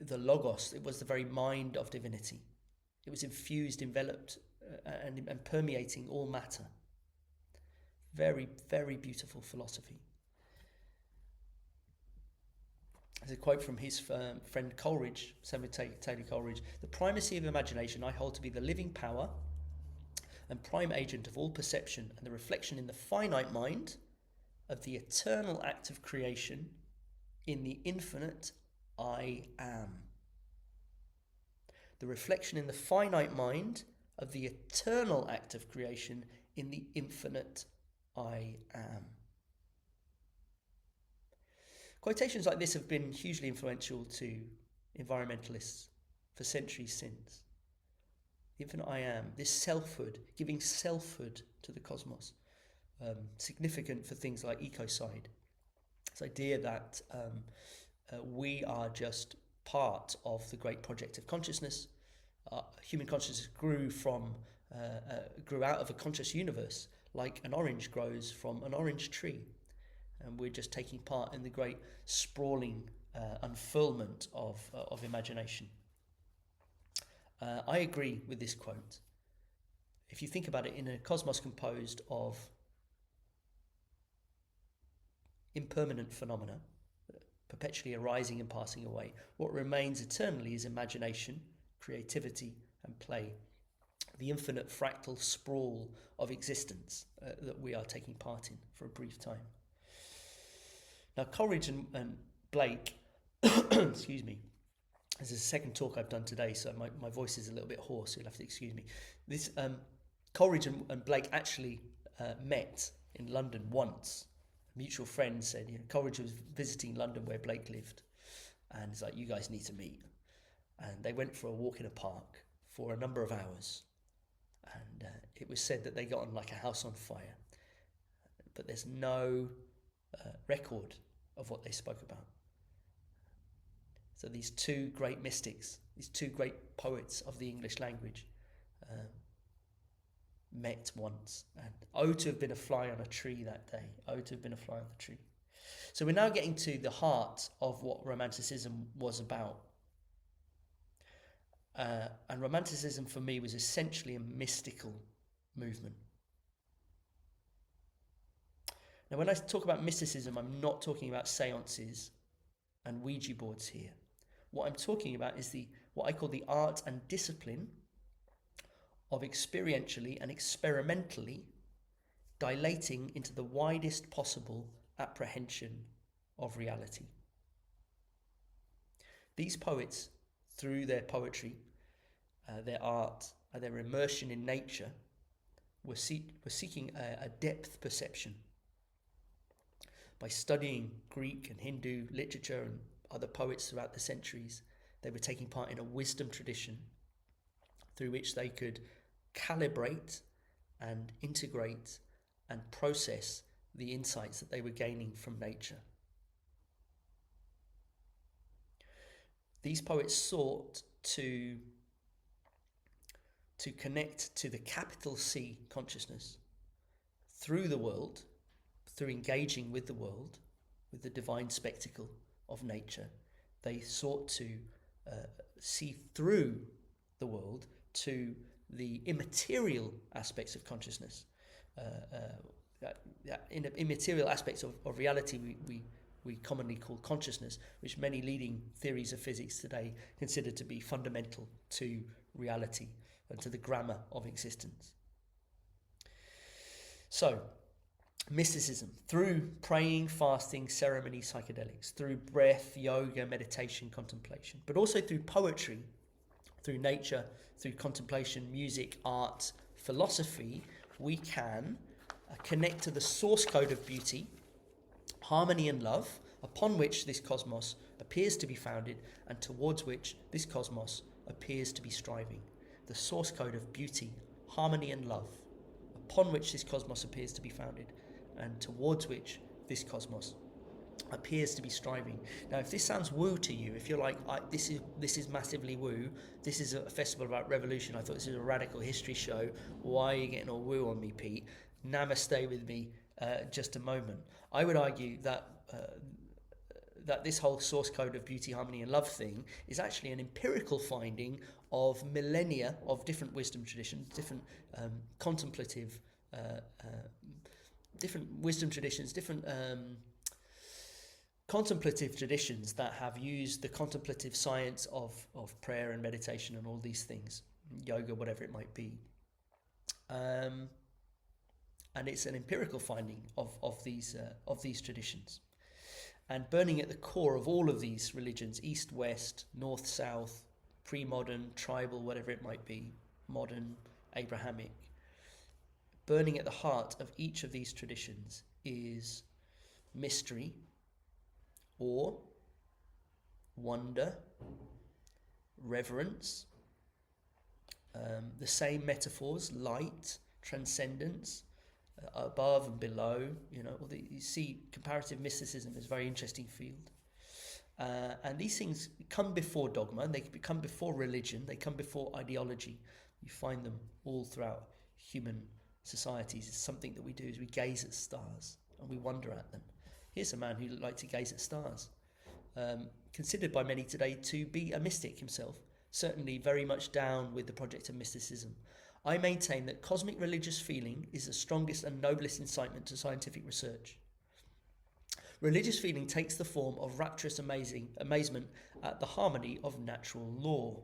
the logos. It was the very mind of divinity. It was infused, enveloped, and permeating all matter. Very, very beautiful philosophy. There's a quote from his friend Coleridge, Samuel Taylor Coleridge. The primacy of imagination I hold to be the living power and prime agent of all perception and the reflection in the finite mind of the eternal act of creation in the infinite I am. The reflection in the finite mind of the eternal act of creation in the infinite I am. Quotations like this have been hugely influential to environmentalists for centuries since. The infinite I am, this selfhood, giving selfhood to the cosmos, significant for things like ecocide. This idea that we are just part of the great project of consciousness. Human consciousness grew out of a conscious universe, like an orange grows from an orange tree. And we're just taking part in the great sprawling unfurlment of imagination. I agree with this quote. If you think about it, in a cosmos composed of impermanent phenomena, perpetually arising and passing away, what remains eternally is imagination, creativity, and play. The infinite fractal sprawl of existence that we are taking part in for a brief time. Now, Coleridge and Blake, excuse me, this is the second talk I've done today, so my voice is a little bit hoarse, you'll have to excuse me. This Coleridge and Blake actually met in London once. A mutual friend said, Coleridge was visiting London where Blake lived, and he's like, you guys need to meet. And they went for a walk in a park for a number of hours, and it was said that they got on like a house on fire, but there's no record of what they spoke about. So these two great mystics, these two great poets of the English language met once, and oh to have been a fly on a tree that day, oh to have been a fly on the tree. So we're now getting to the heart of what Romanticism was about. And Romanticism for me was essentially a mystical movement. Now, when I talk about mysticism, I'm not talking about seances and Ouija boards here. What I'm talking about is what I call the art and discipline of experientially and experimentally dilating into the widest possible apprehension of reality. These poets, through their poetry, their art, and their immersion in nature, were seeking a depth perception. By studying Greek and Hindu literature and other poets throughout the centuries, they were taking part in a wisdom tradition through which they could calibrate and integrate and process the insights that they were gaining from nature. These poets sought to connect to the capital C consciousness through the world, through engaging with the world, with the divine spectacle of nature. They sought to see through the world to the immaterial aspects of consciousness. In immaterial aspects of reality we commonly call consciousness, which many leading theories of physics today consider to be fundamental to reality and to the grammar of existence. So, mysticism, through praying, fasting, ceremony, psychedelics, through breath, yoga, meditation, contemplation, but also through poetry, through nature, through contemplation, music, art, philosophy, we can connect to the source code of beauty, harmony and love, upon which this cosmos appears to be founded and towards which this cosmos appears to be striving. The source code of beauty, harmony and love, upon which this cosmos appears to be founded and towards which this cosmos appears to be striving. Now, if this sounds woo to you, if you're like, this is massively woo, this is a festival about revolution, I thought this is a radical history show, why are you getting all woo on me, Pete? Namaste with me just a moment. I would argue that that this whole source code of beauty, harmony and love thing is actually an empirical finding of millennia of different wisdom traditions, different contemplative, different wisdom traditions, different contemplative traditions that have used the contemplative science of prayer and meditation and all these things, yoga, whatever it might be. And it's an empirical finding of these traditions. And burning at the core of all of these religions, East, West, North, South, pre-modern, tribal, whatever it might be, modern, Abrahamic, burning at the heart of each of these traditions is mystery, awe, wonder, reverence, the same metaphors, light, transcendence, above and below, you see comparative mysticism is a very interesting field. And these things come before dogma, they come before religion, they come before ideology. You find them all throughout human societies. It's something that we do is we gaze at stars and we wonder at them. Here's a man who liked to gaze at stars, considered by many today to be a mystic himself, certainly very much down with the project of mysticism. I maintain that cosmic religious feeling is the strongest and noblest incitement to scientific research. Religious feeling takes the form of rapturous amazement at the harmony of natural law.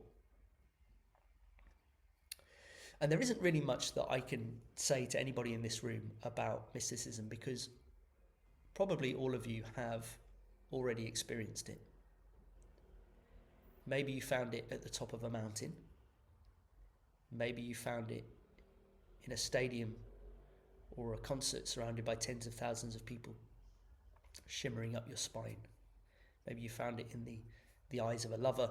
And there isn't really much that I can say to anybody in this room about mysticism because probably all of you have already experienced it. Maybe you found it at the top of a mountain. Maybe you found it in a stadium or a concert surrounded by tens of thousands of people, shimmering up your spine. Maybe you found it in the eyes of a lover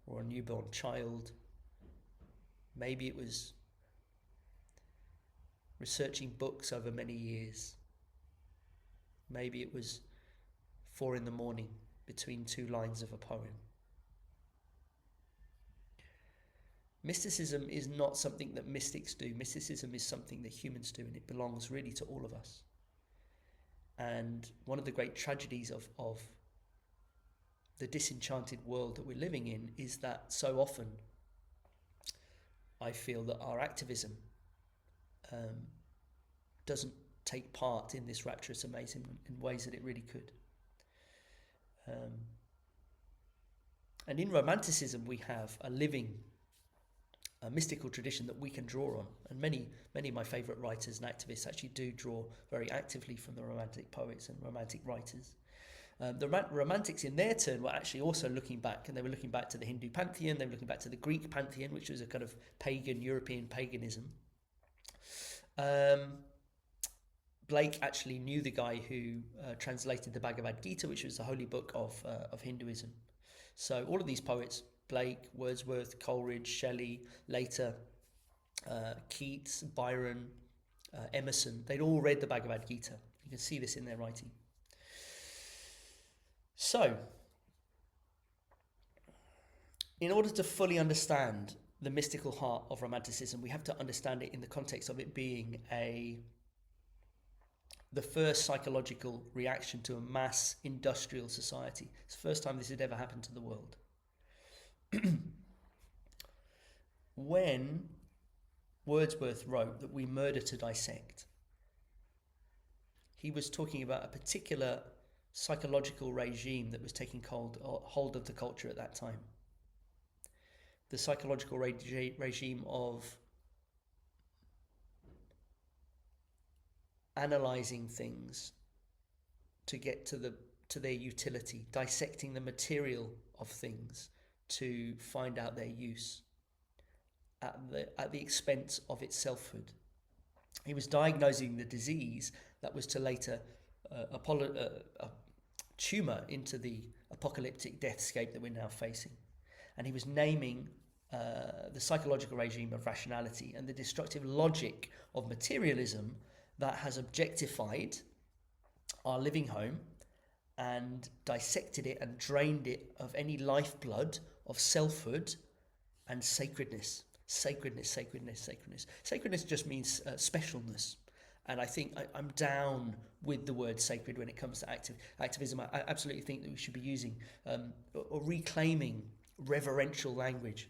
or a newborn child. Maybe it was researching books over many years. Maybe it was 4 a.m. between 2 lines of a poem. Mysticism is not something that mystics do. Mysticism is something that humans do, and it belongs really to all of us. And one of the great tragedies of the disenchanted world that we're living in is that so often I feel that our activism doesn't take part in this rapturous amazement in ways that it really could. And in Romanticism, we have a living, a mystical tradition that we can draw on. And many of my favourite writers and activists actually do draw very actively from the Romantic poets and Romantic writers. The Romantics, in their turn, were actually also looking back, and they were looking back to the Hindu pantheon, they were looking back to the Greek pantheon, which was a kind of pagan, European paganism. Blake actually knew the guy who translated the Bhagavad Gita, which was the holy book of Hinduism. So all of these poets, Blake, Wordsworth, Coleridge, Shelley, later Keats, Byron, Emerson, they'd all read the Bhagavad Gita. You can see this in their writing. So, in order to fully understand the mystical heart of Romanticism, we have to understand it in the context of it being the first psychological reaction to a mass industrial society. It's the first time this had ever happened to the world. When Wordsworth wrote that we murder to dissect, he was talking about a particular psychological regime that was taking hold of the culture at that time. The psychological regime of analysing things to get to their utility, dissecting the material of things to find out their use at the expense of its selfhood. He was diagnosing the disease that was to later tumour into the apocalyptic deathscape that we're now facing. And he was naming the psychological regime of rationality and the destructive logic of materialism that has objectified our living home and dissected it and drained it of any lifeblood of selfhood and sacredness. Sacredness just means specialness. And I think I'm down with the word sacred when it comes to activism. I absolutely think that we should be using or reclaiming reverential language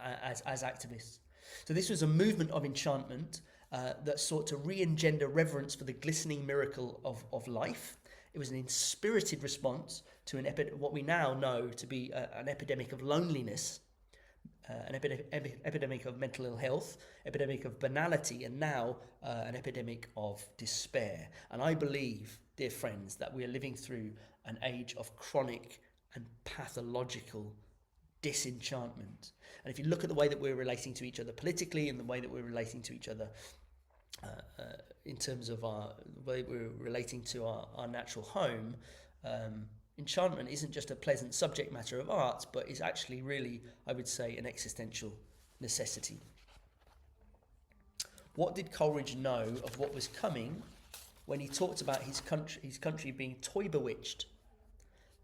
as activists. So this was a movement of enchantment that sought to re-engender reverence for the glistening miracle of life. It was an inspirited response to what we now know to be an epidemic of loneliness, an epidemic of mental ill health, epidemic of banality, and now an epidemic of despair. And I believe, dear friends, that we are living through an age of chronic and pathological disenchantment. And if you look at the way that we're relating to each other politically and the way that we're relating to each other in terms of the way we're relating to our natural home, enchantment isn't just a pleasant subject matter of art, but is actually really, I would say, an existential necessity. What did Coleridge know of what was coming when he talked about his country being toy bewitched,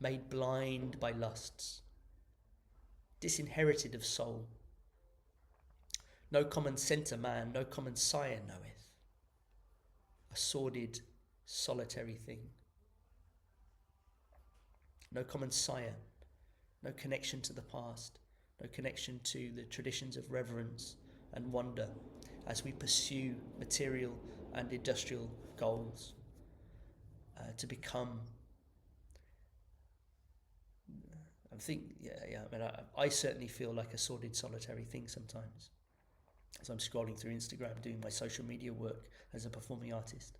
made blind by lusts, disinherited of soul? No common centre man, no common sire knoweth, a sordid, solitary thing. No common sire, no connection to the past, no connection to the traditions of reverence and wonder as we pursue material and industrial goals to become. I certainly feel like a sordid, solitary thing sometimes as I'm scrolling through Instagram doing my social media work as a performing artist.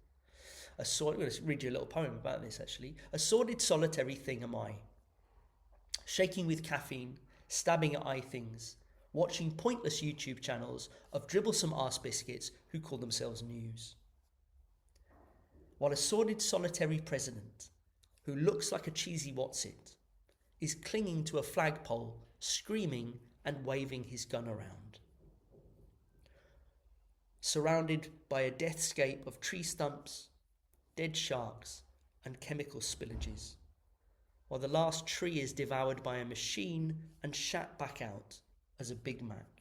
I'm going to read you a little poem about this actually. A sordid, solitary thing am I, shaking with caffeine, stabbing at eye things, watching pointless YouTube channels of dribblesome arse biscuits who call themselves news. While a sordid, solitary president, who looks like a cheesy what's-it, is clinging to a flagpole, screaming and waving his gun around. Surrounded by a deathscape of tree stumps, dead sharks and chemical spillages, while the last tree is devoured by a machine and shat back out as a Big Mac.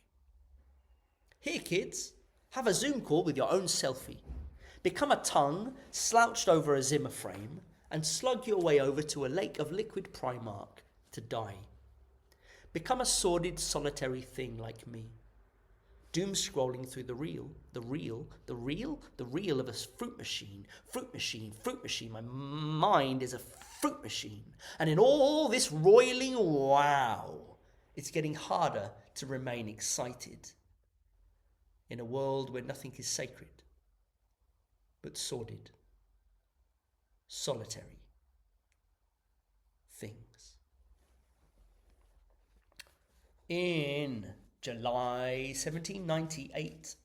Here, kids, have a Zoom call with your own selfie. Become a tongue slouched over a Zimmer frame and slug your way over to a lake of liquid Primark to die. Become a sordid, solitary thing like me. Doom scrolling through the reel of a fruit machine. My mind is a fruit machine. And in all this roiling wow, it's getting harder to remain excited in a world where nothing is sacred but sordid, solitary things. In July 1798,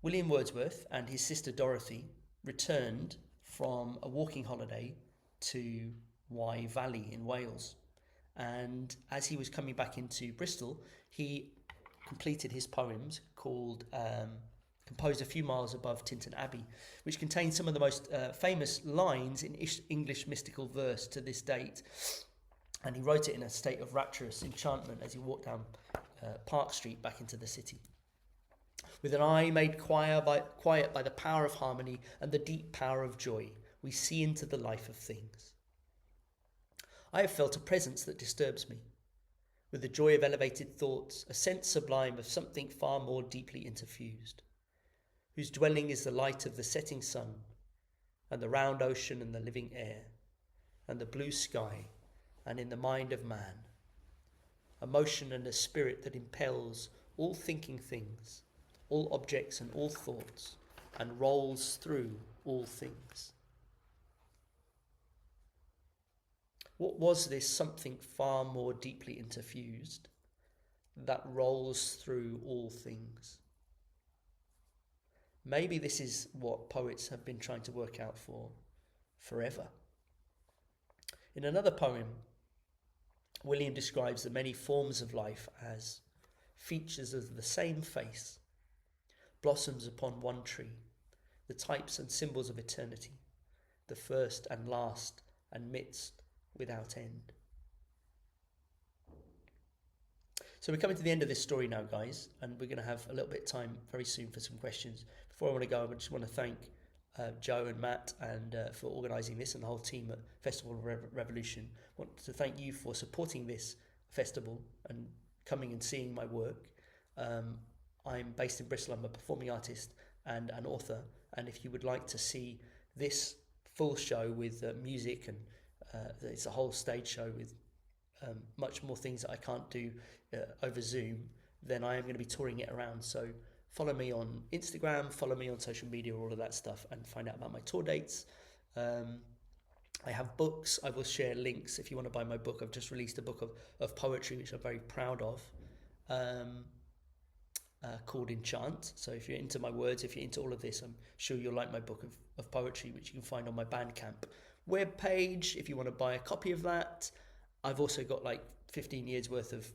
William Wordsworth and his sister Dorothy returned from a walking holiday to Wye Valley in Wales. And as he was coming back into Bristol, he completed his poems called Composed a Few Miles Above Tintern Abbey, which contains some of the most famous lines in English mystical verse to this date. And he wrote it in a state of rapturous enchantment as he walked down Park Street back into the city. With an eye made quiet by the power of harmony and the deep power of joy, we see into the life of things. I have felt a presence that disturbs me, with the joy of elevated thoughts, a sense sublime of something far more deeply interfused, whose dwelling is the light of the setting sun, and the round ocean and the living air, and the blue sky, and in the mind of man, a motion and a spirit that impels all thinking things, all objects and all thoughts, and rolls through all things. What was this something far more deeply interfused that rolls through all things? Maybe this is what poets have been trying to work out for forever. In another poem, William describes the many forms of life as features of the same face, blossoms upon one tree, the types and symbols of eternity, the first and last and midst without end. So we're coming to the end of this story now, guys, and we're going to have a little bit of time very soon for some questions. Before I want to go, I just want to thank Joe and Matt and for organising this and the whole team at Festival of Revolution. I want to thank you for supporting this festival and coming and seeing my work. I'm based in Bristol. I'm a performing artist and an author, and if you would like to see this full show with music and it's a whole stage show with much more things that I can't do over Zoom, then I am going to be touring it around. So follow me on Instagram, follow me on social media, all of that stuff, and find out about my tour dates. I have books. I will share links if you want to buy my book. I've just released a book of poetry, which I'm very proud of, called Enchant. So if you're into my words, if you're into all of this, I'm sure you'll like my book of poetry, which you can find on my Bandcamp webpage if you want to buy a copy of that. I've also got like 15 years worth of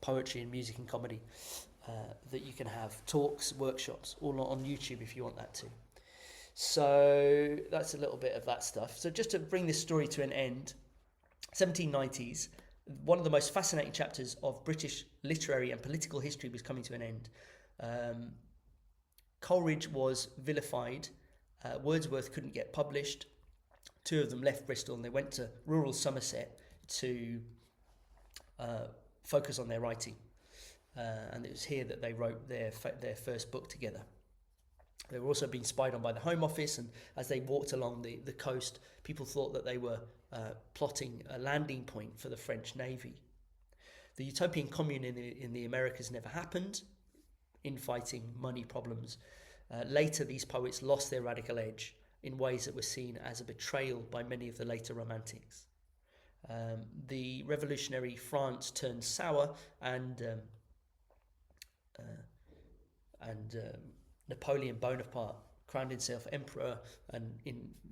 poetry and music and comedy that you can have, talks, workshops, all on YouTube if you want that too. So that's a little bit of that stuff. So just to bring this story to an end, 1790s, one of the most fascinating chapters of British literary and political history was coming to an end. Coleridge was vilified. Wordsworth couldn't get published. Two of them left Bristol and they went to rural Somerset to focus on their writing. And it was here that they wrote their first book together. They were also being spied on by the Home Office, and as they walked along the coast, people thought that they were plotting a landing point for the French Navy. The utopian commune in the Americas never happened. Infighting, money problems. Later, these poets lost their radical edge in ways that were seen as a betrayal by many of the later romantics. The revolutionary France turned sour, and Napoleon Bonaparte crowned himself emperor and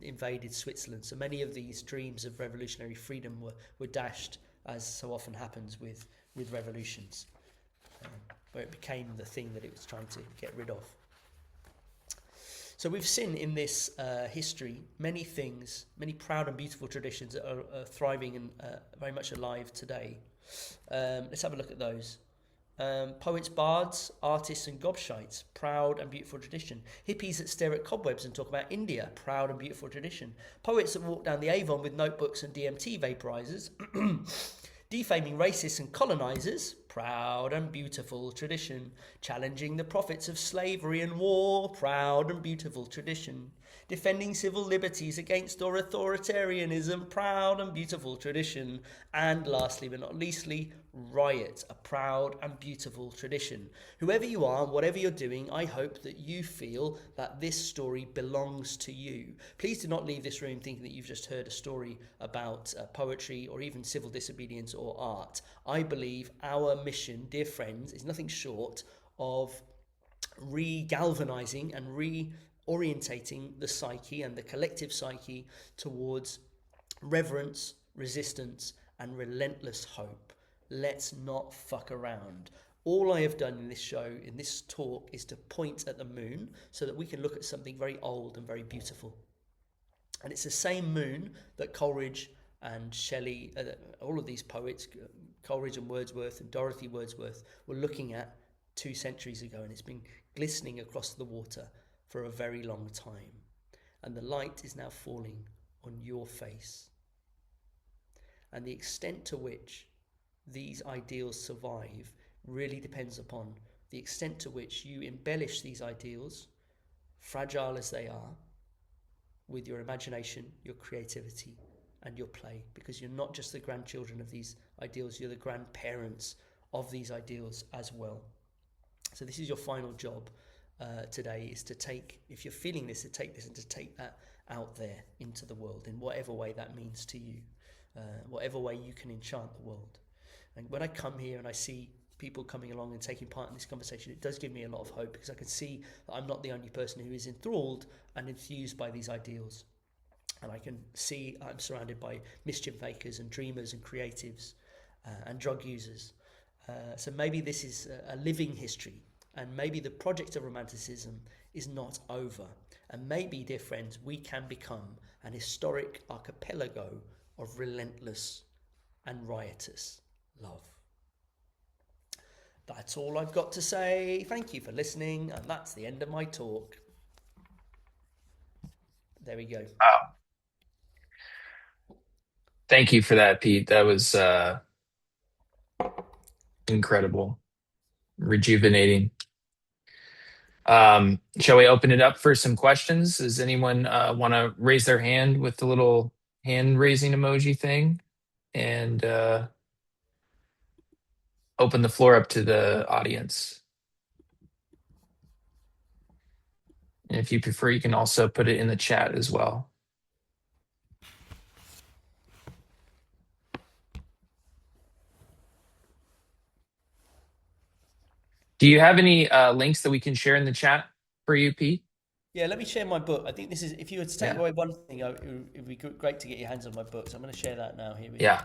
invaded Switzerland. So many of these dreams of revolutionary freedom were dashed, as so often happens with revolutions, where it became the thing that it was trying to get rid of. So we've seen in this history many things, many proud and beautiful traditions that are thriving and very much alive today. Let's have a look at those. Poets, bards, artists and gobshites, proud and beautiful tradition. Hippies that stare at cobwebs and talk about India, proud and beautiful tradition. Poets that walk down the Avon with notebooks and DMT vaporizers. Defaming racists and colonizers, proud and beautiful tradition. Challenging the prophets of slavery and war, proud and beautiful tradition. defending civil liberties against authoritarianism, proud and beautiful tradition. And lastly but not leastly, riot, a proud and beautiful tradition. Whoever you are, whatever you're doing, I hope that you feel that this story belongs to you. Please do not leave this room thinking that you've just heard a story about poetry or even civil disobedience or art. I believe our mission, dear friends, is nothing short of re-galvanizing and reorientating the psyche and the collective psyche towards reverence, resistance, and relentless hope. Let's not fuck around. All I have done in this show, in this talk, is to point at the moon so that we can look at something very old and very beautiful. And it's the same moon that Coleridge and Shelley, all of these poets, Coleridge and Wordsworth and Dorothy Wordsworth, were looking at 2 centuries ago, and it's been glistening across the water for a very long time. And the light is now falling on your face. And the extent to which these ideals survive really depends upon the extent to which you embellish these ideals, fragile as they are, with your imagination, your creativity, and your play, because you're not just the grandchildren of these ideals, you're the grandparents of these ideals as well. So this is your final job today, is to take, if you're feeling this, to take this and to take that out there into the world in whatever way that means to you, whatever way you can enchant the world. And when I come here and I see people coming along and taking part in this conversation, it does give me a lot of hope, because I can see that I'm not the only person who is enthralled and enthused by these ideals. And I can see I'm surrounded by mischief makers and dreamers and creatives and drug users. So maybe this is a living history, and maybe the project of romanticism is not over. And maybe, dear friends, we can become an historic archipelago of relentless and riotous love. That's all I've got to say. Thank you for listening, and that's the end of my talk. There we go. Wow. Thank you for that, Pete. That was incredible, rejuvenating. Shall we open it up for some questions? Does anyone want to raise their hand with the little hand raising emoji thing? And open the floor up to the audience. And if you prefer, you can also put it in the chat as well. Do you have any links that we can share in the chat for you, Pete? Yeah, let me share my book. I think this is, if you were to take Yeah. away one thing, it would be great to get your hands on my book. So I'm going to share that now here with you. Yeah.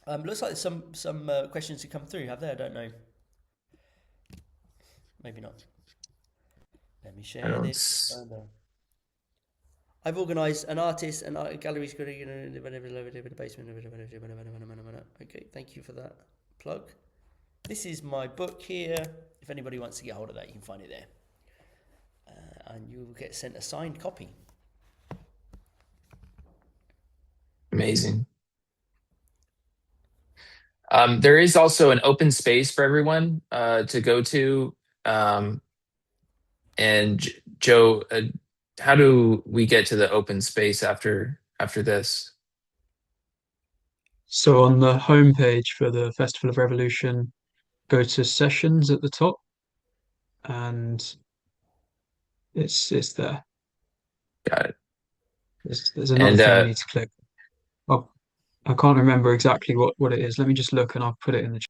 Looks like there's some questions to come through. Have there? I don't know. Maybe not. Let me I share don't. this further. I've organised an artist and art galleries. Okay, thank you for that plug. This is my book here. If anybody wants to get hold of that, you can find it there. And you will get sent a signed copy. Amazing. There is also an open space for everyone to go to. And Joe, how do we get to the open space after this? So on the homepage for the Festival of Revolution, go to sessions at the top, and it's there. Got it. There's another And thing you need to click. Oh, I can't remember exactly what it is. Let me just look and I'll put it in the chat.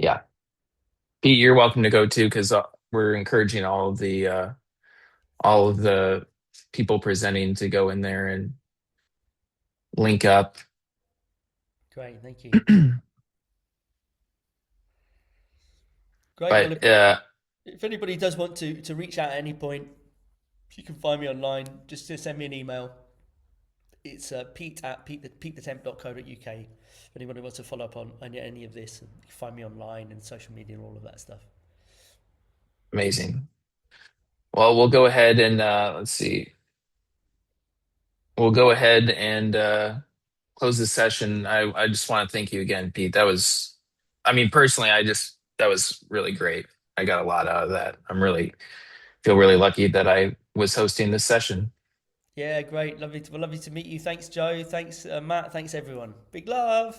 yeah, Pete, you're welcome to go too, because we're encouraging all of the people presenting to go in there and link up. Great, thank you. Great. Well, But if anybody does want to reach out at any point, you can find me online. Just to send me an email. It's Pete at petethetemp.co.uk. If anybody wants to follow up on any of this, and you can find me online and social media and all of that stuff. amazing. Well, we'll go ahead and let's see. we'll go ahead and close the session. I just want to thank you again, Pete. I mean, personally, that was really great. I got a lot out of that. Feel really lucky that I was hosting this session. Yeah, great. Lovely to meet you. Thanks, Joe. Thanks, Matt. Thanks, everyone. Big love.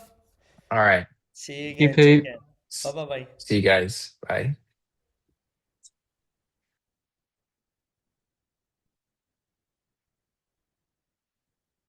All right. See you Thank again. you, Take Pete. care. Bye bye bye. See you guys. Bye.